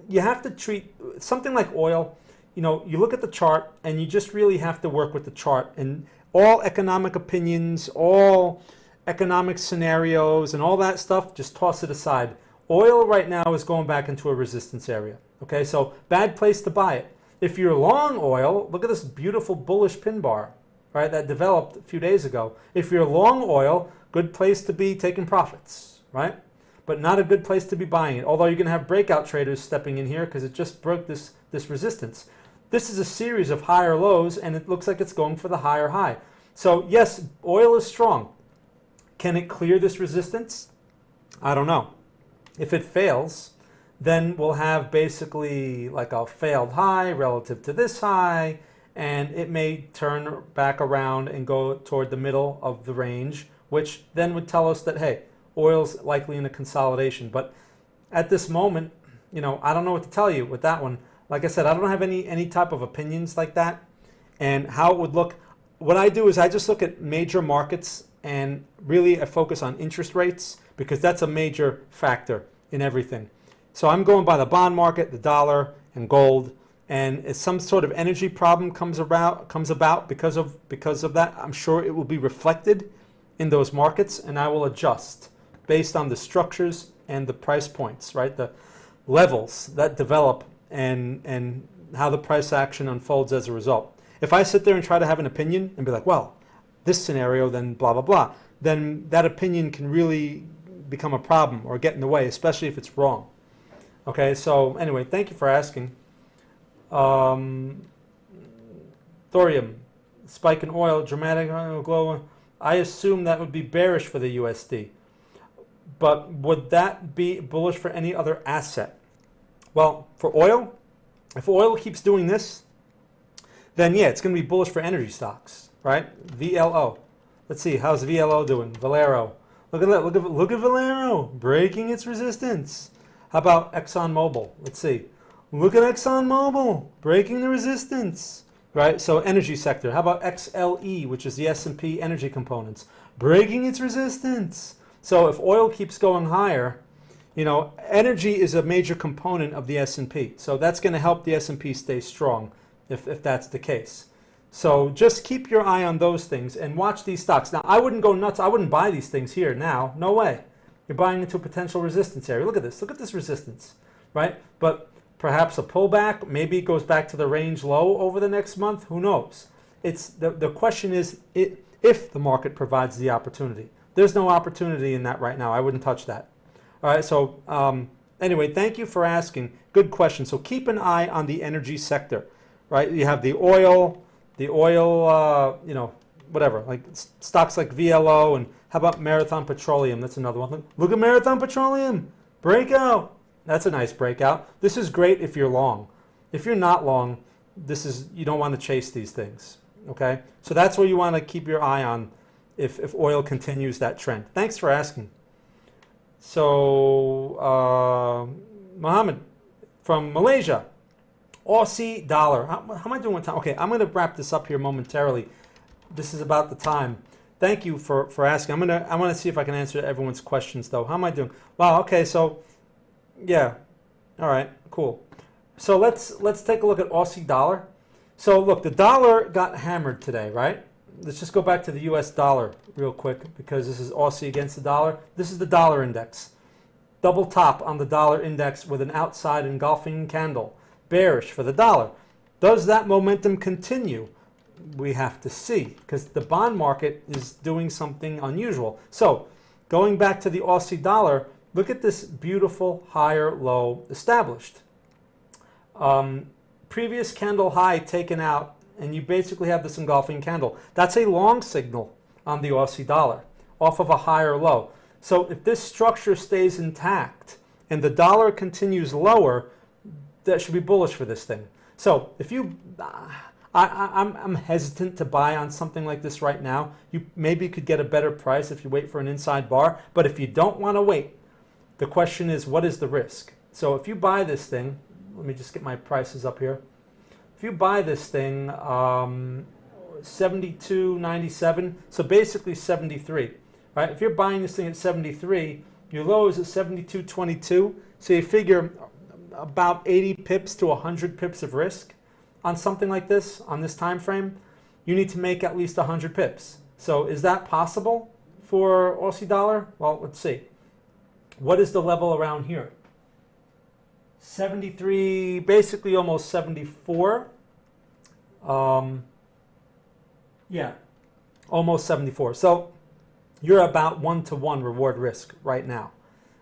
Speaker 1: you have to treat something like oil, you look at the chart and you just really have to work with the chart. And all economic opinions, all economic scenarios and all that stuff, just toss it aside. Oil right now is going back into a resistance area. Okay, so bad place to buy it. If you're long oil, look at this beautiful bullish pin bar, right, that developed a few days ago. If you're long oil, good place to be taking profits, right? but not a good place to be buying it. Although you're going to have breakout traders stepping in here because it just broke this resistance. This is a series of higher lows, and it looks like it's going for the higher high. So yes, oil is strong. Can it clear this resistance? I don't know. If it fails, then we'll have basically like a failed high relative to this high, and it may turn back around and go toward the middle of the range, which then would tell us that, hey, oil's likely in a consolidation. But at this moment, I don't know what to tell you with that one. Like I said, I don't have any type of opinions like that. And how it would look, what I do is I just look at major markets, and really I focus on interest rates because that's a major factor in everything. So I'm going by the bond market, the dollar, and gold. And if some sort of energy problem comes about because of that, I'm sure it will be reflected in those markets, and I will adjust based on the structures and the price points, right? The levels that develop and how the price action unfolds as a result. If I sit there and try to have an opinion and be like, well, this scenario, then blah, blah, blah, then that opinion can really become a problem or get in the way, especially if it's wrong. Okay, so anyway, thank you for asking. Thorium, spike in oil, dramatic glow. I assume that would be bearish for the USD. But would that be bullish for any other asset? Well, for oil, if oil keeps doing this, then yeah, it's going to be bullish for energy stocks, right? VLO. Let's see, how's VLO doing? Valero. Look at that. Look at Valero breaking its resistance. How about ExxonMobil? Let's see. Look at ExxonMobil breaking the resistance, right? So energy sector. How about XLE, which is the S&P energy components, breaking its resistance? So if oil keeps going higher, energy is a major component of the S&P. So that's going to help the S&P stay strong if that's the case. So just keep your eye on those things and watch these stocks. Now, I wouldn't go nuts. I wouldn't buy these things here now. No way. You're buying into a potential resistance area. Look at this. Look at this resistance, right? But perhaps a pullback. Maybe it goes back to the range low over the next month. Who knows? It's the question is if the market provides the opportunity. There's no opportunity in that right now. I wouldn't touch that. All right. So anyway, thank you for asking. Good question. So keep an eye on the energy sector, right? You have the oil, whatever, like stocks like VLO, and how about Marathon Petroleum? That's another one. Look at Marathon Petroleum. Breakout. That's a nice breakout. This is great if you're long. If you're not long, you don't want to chase these things. Okay? So that's where you want to keep your eye on if oil continues that trend. Thanks for asking. So Mohammed from Malaysia. Aussie dollar. How am I doing with time? Okay, I'm going to wrap this up here momentarily. This is about the time. Thank you for asking. I want to see if I can answer everyone's questions though. How am I doing? Wow. Okay. So, yeah. All right. Cool. So let's take a look at Aussie dollar. So look, the dollar got hammered today, right? Let's just go back to the U.S. dollar real quick because this is Aussie against the dollar. This is the dollar index. Double top on the dollar index with an outside engulfing candle. Bearish for the dollar. Does that momentum continue? We have to see because the bond market is doing something unusual. So going back to the Aussie dollar, look at this beautiful higher low established. Previous candle high taken out, and you basically have this engulfing candle. That's a long signal on the Aussie dollar off of a higher low. So if this structure stays intact and the dollar continues lower, that should be bullish for this thing. So if you, I'm hesitant to buy on something like this right now. You maybe could get a better price if you wait for an inside bar. But if you don't want to wait, the question is, what is the risk? So if you buy this thing, let me just get my prices up here. If you buy this thing, 72.97, so basically 73, right? If you're buying this thing at 73, your low is at 72.22. So you figure about 80 pips to 100 pips of risk on something like this, on this time frame. You need to make at least 100 pips. So is that possible for Aussie dollar? Well, let's see. What is the level around here? 73, basically almost 74. Yeah, almost 74. So you're about 1-to-1 reward risk right now.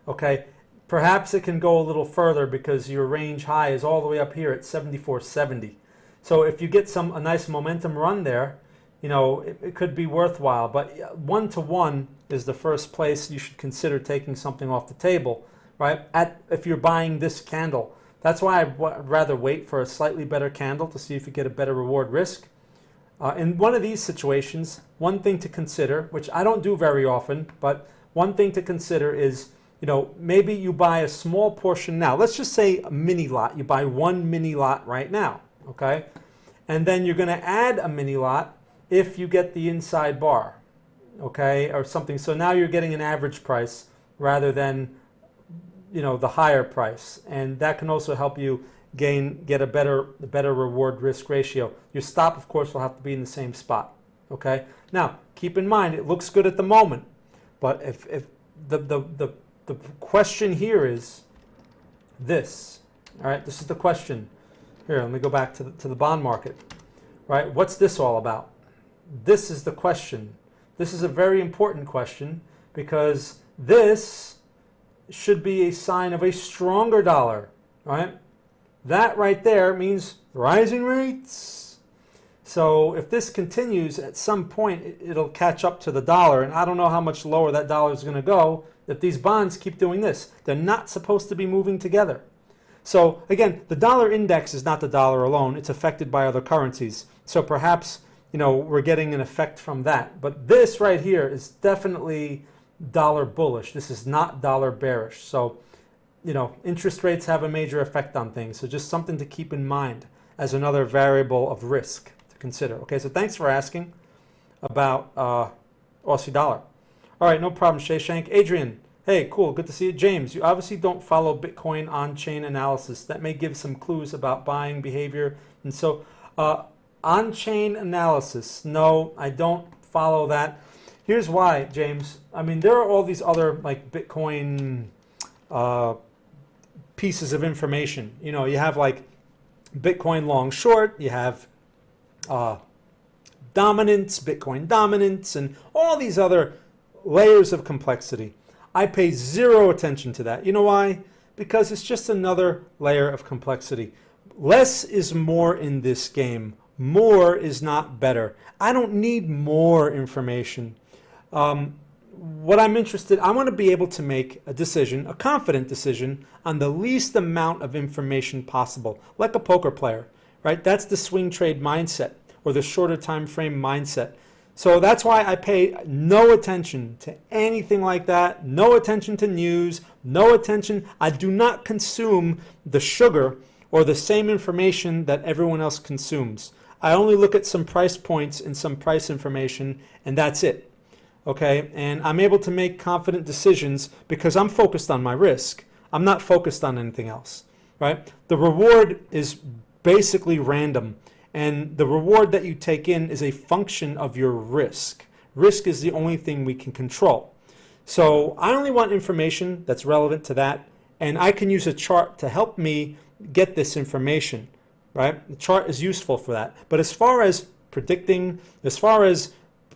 Speaker 1: Okay, perhaps it can go a little further because your range high is all the way up here at 74.70. So if you get a nice momentum run there, you know, it could be worthwhile. But 1 to 1 is the first place you should consider taking something off the table, right? If you're buying this candle. That's why I'd rather wait for a slightly better candle to see if you get a better reward risk. In one of these situations, one thing to consider, which I don't do very often, but one thing to consider is, you know, maybe you buy a small portion now. Let's just say a mini lot. You buy one mini lot right now, okay? And then you're going to add a mini lot if you get the inside bar, okay, or something. So now you're getting an average price rather than, you know, the higher price. And that can also help you get a better reward risk ratio. Your stop, of course, will have to be in the same spot, okay? Now, keep in mind, it looks good at the moment, but if the question here is this, all right? This is the question. Here, let me go back to the bond market, right? What's this all about? This is the question. This is a very important question because this should be a sign of a stronger dollar, right? That right there means rising rates. So if this continues, at some point it'll catch up to the dollar, and I don't know how much lower that dollar is going to go if these bonds keep doing this. They're not supposed to be moving together. So again, the dollar index is not the dollar alone. It's affected by other currencies. So perhaps, you know, we're getting an effect from that. But this right here is definitely dollar bullish. This is not dollar bearish. So, you know, interest rates have a major effect on things. So just something to keep in mind as another variable of risk to consider. Okay, so thanks for asking about Aussie dollar. All right, no problem, Shayshank. Adrian, hey, cool, good to see you. James, you obviously don't follow Bitcoin on-chain analysis. That may give some clues about buying behavior. And so on-chain analysis, no, I don't follow that. Here's why, James. I mean, there are all these other like Bitcoin pieces of information. You know, you have like Bitcoin long short, you have dominance, Bitcoin dominance, and all these other layers of complexity. I pay zero attention to that. You know why? Because it's just another layer of complexity. Less is more in this game. More is not better. I don't need more information. What I'm interested, I want to be able to make a decision, a confident decision, on the least amount of information possible, like a poker player, right? That's the swing trade mindset or the shorter time frame mindset. So that's why I pay no attention to anything like that, no attention to news, no attention. I do not consume the sugar or the same information that everyone else consumes. I only look at some price points and some price information, and that's it. Okay, and I'm able to make confident decisions because I'm focused on my risk. I'm not focused on anything else, right? The reward is basically random, and the reward that you take in is a function of your risk. Risk is the only thing we can control. So I only want information that's relevant to that, and I can use a chart to help me get this information, right? The chart is useful for that. But as far as predicting, as far as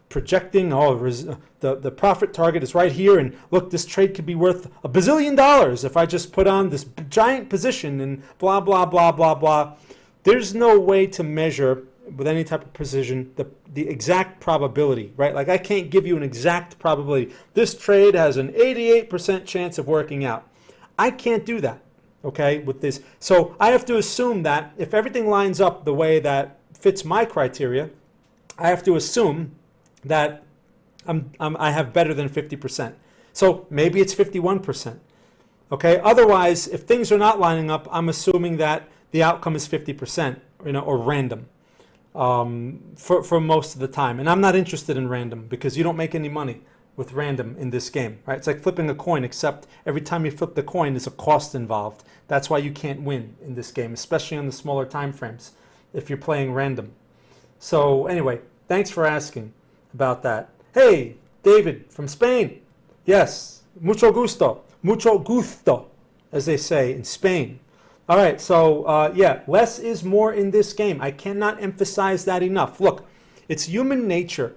Speaker 1: projecting, the profit target is right here, and look, this trade could be worth $1 bazillion if I just put on this giant position and blah, blah, blah, blah, blah. There's no way to measure with any type of precision the exact probability, right? Like I can't give you an exact probability. This trade has an 88% chance of working out. I can't do that, okay, with this. So I have to assume that if everything lines up the way that fits my criteria, I have to assume that I have better than 50%. So maybe it's 51%. Okay. Otherwise, if things are not lining up, I'm assuming that the outcome is 50%, you know, or random for most of the time. And I'm not interested in random because you don't make any money with random in this game, right? It's like flipping a coin, except every time you flip the coin, there's a cost involved. That's why you can't win in this game, especially on the smaller time frames if you're playing random. So anyway, thanks for asking about that. Hey, David from Spain. Yes, mucho gusto, as they say in Spain. All right, so yeah, less is more in this game. I cannot emphasize that enough. Look, it's human nature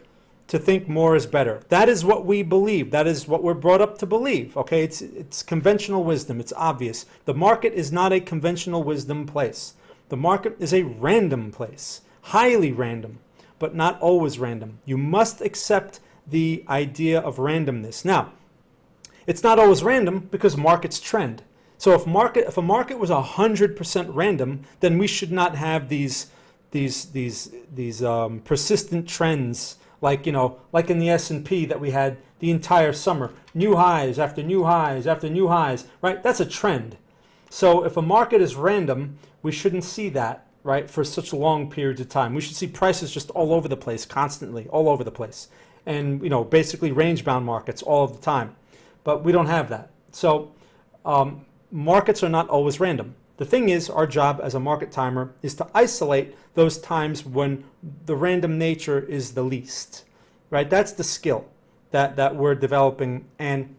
Speaker 1: to think more is better. That is what we believe. That is what we're brought up to believe. Okay, it's conventional wisdom. It's obvious. The market is not a conventional wisdom place. The market is a random place, highly random, but not always random. You must accept the idea of randomness. Now, it's not always random because markets trend. So if a market was 100% random, then we should not have these persistent trends like in the S&P that we had the entire summer, new highs after new highs after new highs, right? That's a trend. So if a market is random, we shouldn't see that, right, for such long periods of time. We should see prices just all over the place, constantly, all over the place, and basically range-bound markets all of the time. But we don't have that. So markets are not always random. The thing is, our job as a market timer is to isolate those times when the random nature is the least, right? That's the skill that we're developing, and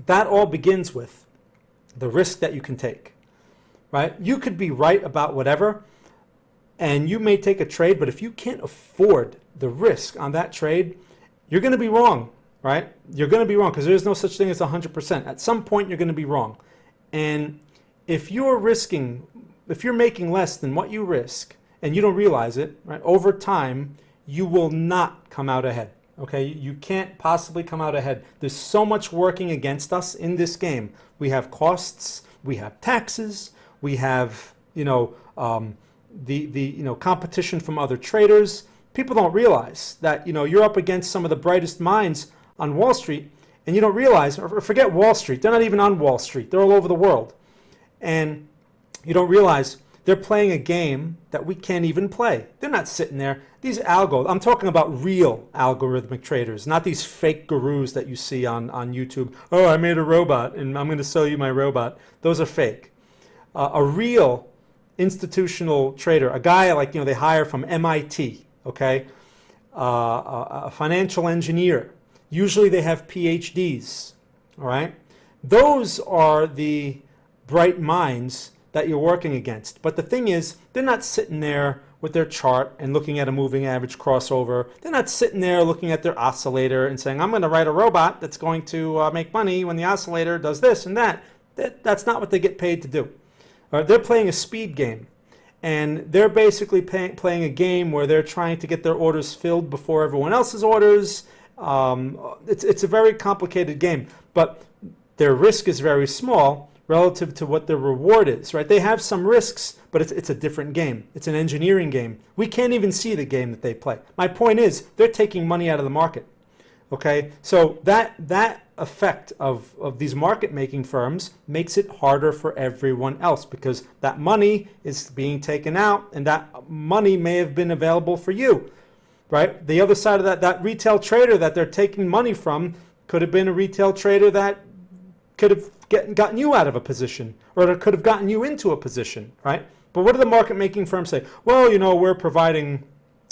Speaker 1: that all begins with the risk that you can take, right? You could be right about whatever, and you may take a trade, but if you can't afford the risk on that trade, you're going to be wrong, right? You're going to be wrong because there's no such thing as 100%. At some point, you're going to be wrong. And if you're making less than what you risk and you don't realize it, right, over time, you will not come out ahead. Okay, you can't possibly come out ahead. There's so much working against us in this game. We have costs, we have taxes, we have competition from other traders. People don't realize that you're up against some of the brightest minds on Wall Street, and you don't realize, or forget Wall Street. They're not even on Wall Street. They're all over the world. And you don't realize they're playing a game that we can't even play. They're not sitting there. These I'm talking about real algorithmic traders, not these fake gurus that you see on YouTube. Oh, I made a robot and I'm going to sell you my robot. Those are fake. A real institutional trader, a guy like they hire from MIT, okay, a financial engineer. Usually they have PhDs, all right? Those are the bright minds that you're working against. But the thing is, they're not sitting there with their chart and looking at a moving average crossover. They're not sitting there looking at their oscillator and saying, I'm going to write a robot that's going to make money when the oscillator does this and that. That's not what they get paid to do. They're playing a speed game. And they're basically playing a game where they're trying to get their orders filled before everyone else's orders. It's a very complicated game, but their risk is very small relative to what their reward is, right? They have some risks, but it's a different game. It's an engineering game. We can't even see the game that they play. My point is, they're taking money out of the market, okay? So that effect of these market-making firms makes it harder for everyone else because that money is being taken out, and that money may have been available for you, right? The other side of that retail trader that they're taking money from could have been a retail trader that could have gotten you out of a position, or that could have gotten you into a position, right? But what do the market-making firms say? Well, we're providing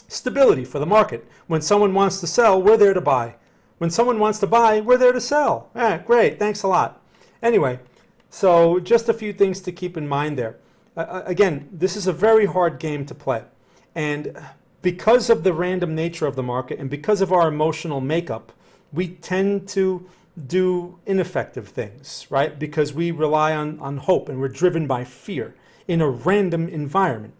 Speaker 1: stability for the market. When someone wants to sell, we're there to buy. When someone wants to buy, we're there to sell. Great, thanks a lot. Anyway, so just a few things to keep in mind there. Again, this is a very hard game to play. And because of the random nature of the market and because of our emotional makeup, we tend to do ineffective things, right? Because we rely on hope and we're driven by fear in a random environment.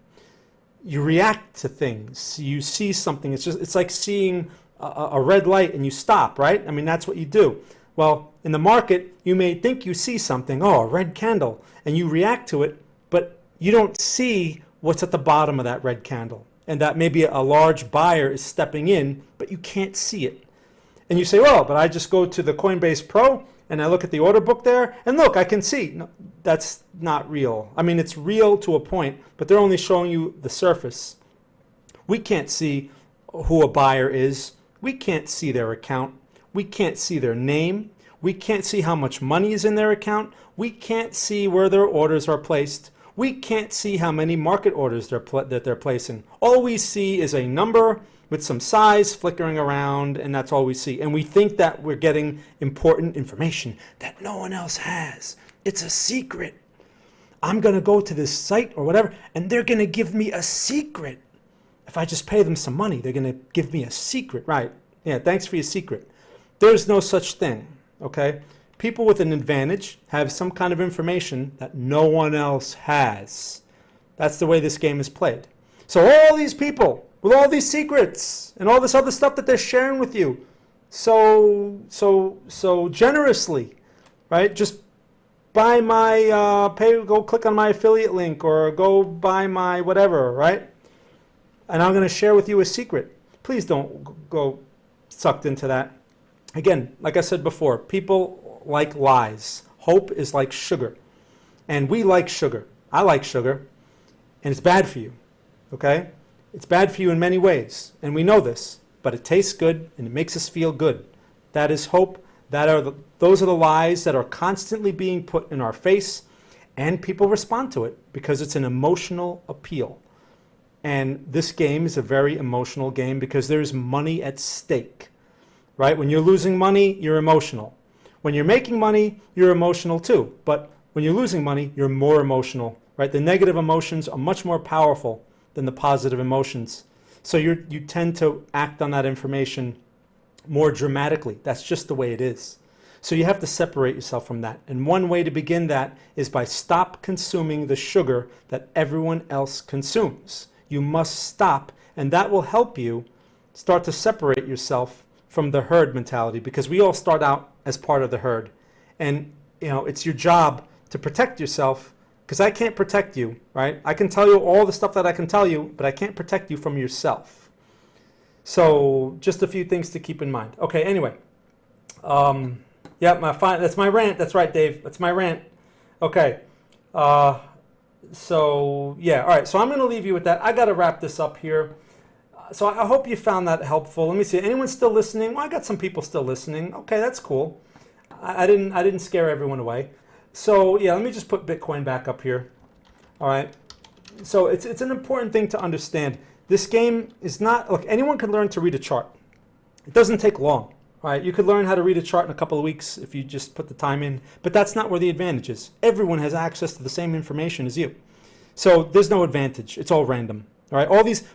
Speaker 1: You react to things. You see something. It's like seeing a red light and you stop, right? I mean, that's what you do. Well, in the market, you may think you see something, a red candle, and you react to it, but you don't see what's at the bottom of that red candle. And that maybe a large buyer is stepping in, but you can't see it. And you say, well, but I just go to the Coinbase Pro and I look at the order book there and look, I can see. No, that's not real. I mean, it's real to a point, but they're only showing you the surface. We can't see who a buyer is. We can't see their account. We can't see their name. We can't see how much money is in their account. We can't see where their orders are placed. We can't see how many market orders that they're placing. All we see is a number with some size flickering around, and that's all we see. And we think that we're getting important information that no one else has. It's a secret. I'm going to go to this site or whatever, and they're going to give me a secret. If I just pay them some money, they're going to give me a secret, right? Yeah, thanks for your secret. There's no such thing, okay? People with an advantage have some kind of information that no one else has. That's the way this game is played. So all these people with all these secrets and all this other stuff that they're sharing with you so generously, right? Just buy my, go click on my affiliate link or go buy my whatever, right? And I'm going to share with you a secret. Please don't go sucked into that. Again, like I said before, people like lies. Hope is like sugar. And we like sugar. I like sugar. And it's bad for you. Okay? It's bad for you in many ways. And we know this. But it tastes good and it makes us feel good. That is hope. Those are the lies that are constantly being put in our face. And people respond to it because it's an emotional appeal. And this game is a very emotional game because there's money at stake. Right? When you're losing money, you're emotional. When you're making money, you're emotional too. But when you're losing money, you're more emotional. Right? The negative emotions are much more powerful than the positive emotions. So you tend to act on that information more dramatically. That's just the way it is. So you have to separate yourself from that. And one way to begin that is by stop consuming the sugar that everyone else consumes. You must stop, and that will help you start to separate yourself from the herd mentality, because we all start out as part of the herd. And it's your job to protect yourself, because I can't protect you, right? I can tell you all the stuff that I can tell you, but I can't protect you from yourself. So just a few things to keep in mind. Okay, anyway. Yeah, that's my rant. That's right, Dave. That's my rant. Okay. So, yeah. All right. So I'm going to leave you with that. I got to wrap this up here. So I hope you found that helpful. Let me see. Anyone still listening? Well, I got some people still listening. Okay, that's cool. I didn't scare everyone away. So, yeah, let me just put Bitcoin back up here. All right. So it's an important thing to understand. This game is not, look, anyone can learn to read a chart. It doesn't take long. All right, you could learn how to read a chart in a couple of weeks if you just put the time in, but that's not where the advantage is. Everyone has access to the same information as you. So there's no advantage. It's all random. All right,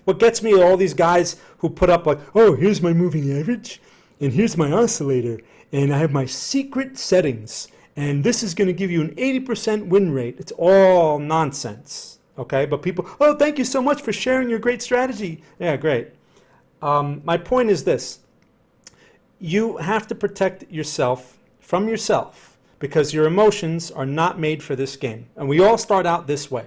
Speaker 1: what gets me are all these guys who put up like, oh, here's my moving average, and here's my oscillator, and I have my secret settings, and this is going to give you an 80% win rate. It's all nonsense. Okay, but people, oh, thank you so much for sharing your great strategy. Yeah, great. My point is this. You have to protect yourself from yourself because your emotions are not made for this game. And we all start out this way.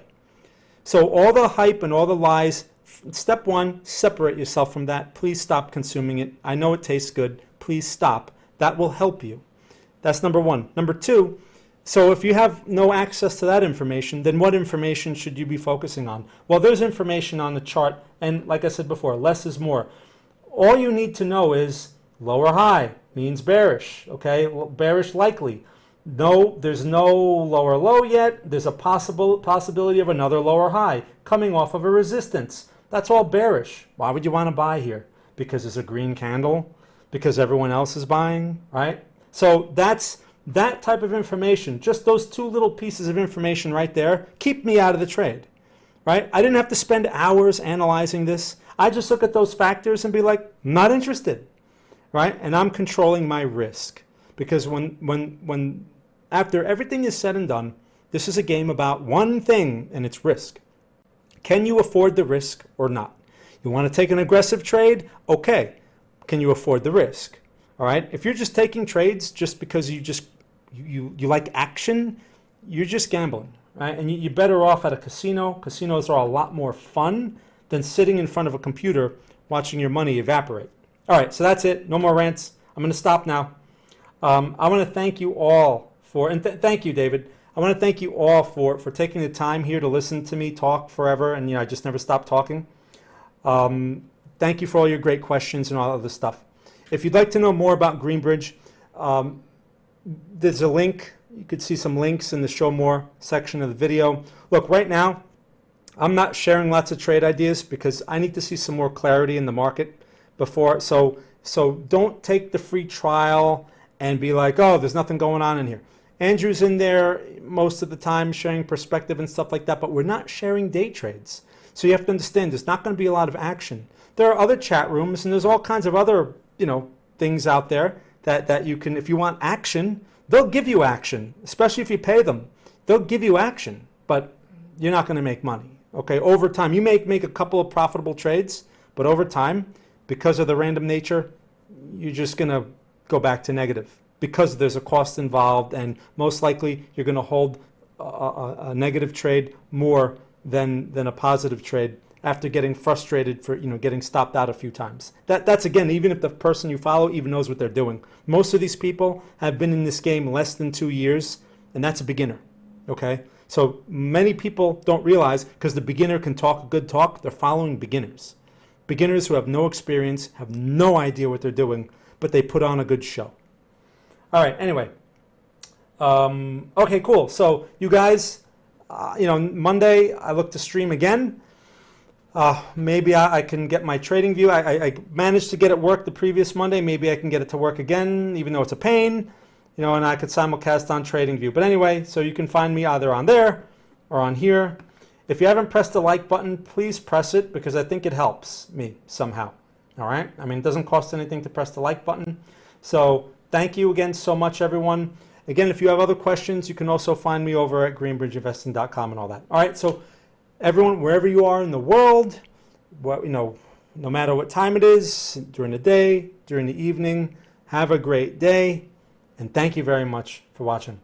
Speaker 1: So all the hype and all the lies, step one, separate yourself from that. Please stop consuming it. I know it tastes good. Please stop. That will help you. That's number one. Number two, so if you have no access to that information, then what information should you be focusing on? Well, there's information on the chart. And like I said before, less is more. All you need to know is lower high means bearish, okay? Bearish likely. No, there's no lower low yet. There's a possibility of another lower high coming off of a resistance. That's all bearish. Why would you want to buy here? Because there's a green candle? Because everyone else is buying, right? So that's that type of information. Just those two little pieces of information right there keep me out of the trade, right? I didn't have to spend hours analyzing this. I just look at those factors and be like, not interested. Right? And I'm controlling my risk because when after everything is said and done, this is a game about one thing, and it's risk. Can you afford the risk or not? You want to take an aggressive trade? Okay. Can you afford the risk? All right. If you're just taking trades just because you like action, you're just gambling, right? And you're better off at a casino. Casinos are a lot more fun than sitting in front of a computer watching your money evaporate. All right, so that's it. No more rants. I'm going to stop now. I want to thank you all for, and thank you, David. I want to thank you all for taking the time here to listen to me talk forever, and I just never stop talking. Thank you for all your great questions and all of this stuff. If you'd like to know more about Greenbridge, there's a link. You could see some links in the Show More section of the video. Look, right now, I'm not sharing lots of trade ideas because I need to see some more clarity in the market before. So don't take the free trial and be like, oh, there's nothing going on in here. Andrew's in there most of the time sharing perspective and stuff like that, but we're not sharing day trades. So you have to understand there's not going to be a lot of action. There are other chat rooms and there's all kinds of other things out there that you can, if you want action, they'll give you action, especially if you pay them. They'll give you action, but you're not going to make money. Okay, over time, you may make a couple of profitable trades, but over time, because of the random nature, you're just going to go back to negative because there's a cost involved, and most likely you're going to hold a negative trade more than a positive trade after getting frustrated for getting stopped out a few times. That's again, even if the person you follow even knows what they're doing. Most of these people have been in this game less than 2 years, and that's a beginner. Okay, so many people don't realize, because the beginner can talk a good talk, they're following beginners who have no experience, have no idea what they're doing, but they put on a good show. All right, anyway, okay, cool. So you guys, Monday I look to stream again. Maybe I can get my trading view. I managed to get it work the previous Monday. Maybe I can get it to work again, even though it's a pain, and I could simulcast on trading view. But anyway, so you can find me either on there or on here. If you haven't pressed the like button, please press it, because I think it helps me somehow. All right. I mean, it doesn't cost anything to press the like button. So thank you again so much, everyone. Again, if you have other questions, you can also find me over at greenbridgeinvesting.com and all that. All right. So everyone, wherever you are in the world, no matter what time it is, during the day, during the evening, have a great day. And thank you very much for watching.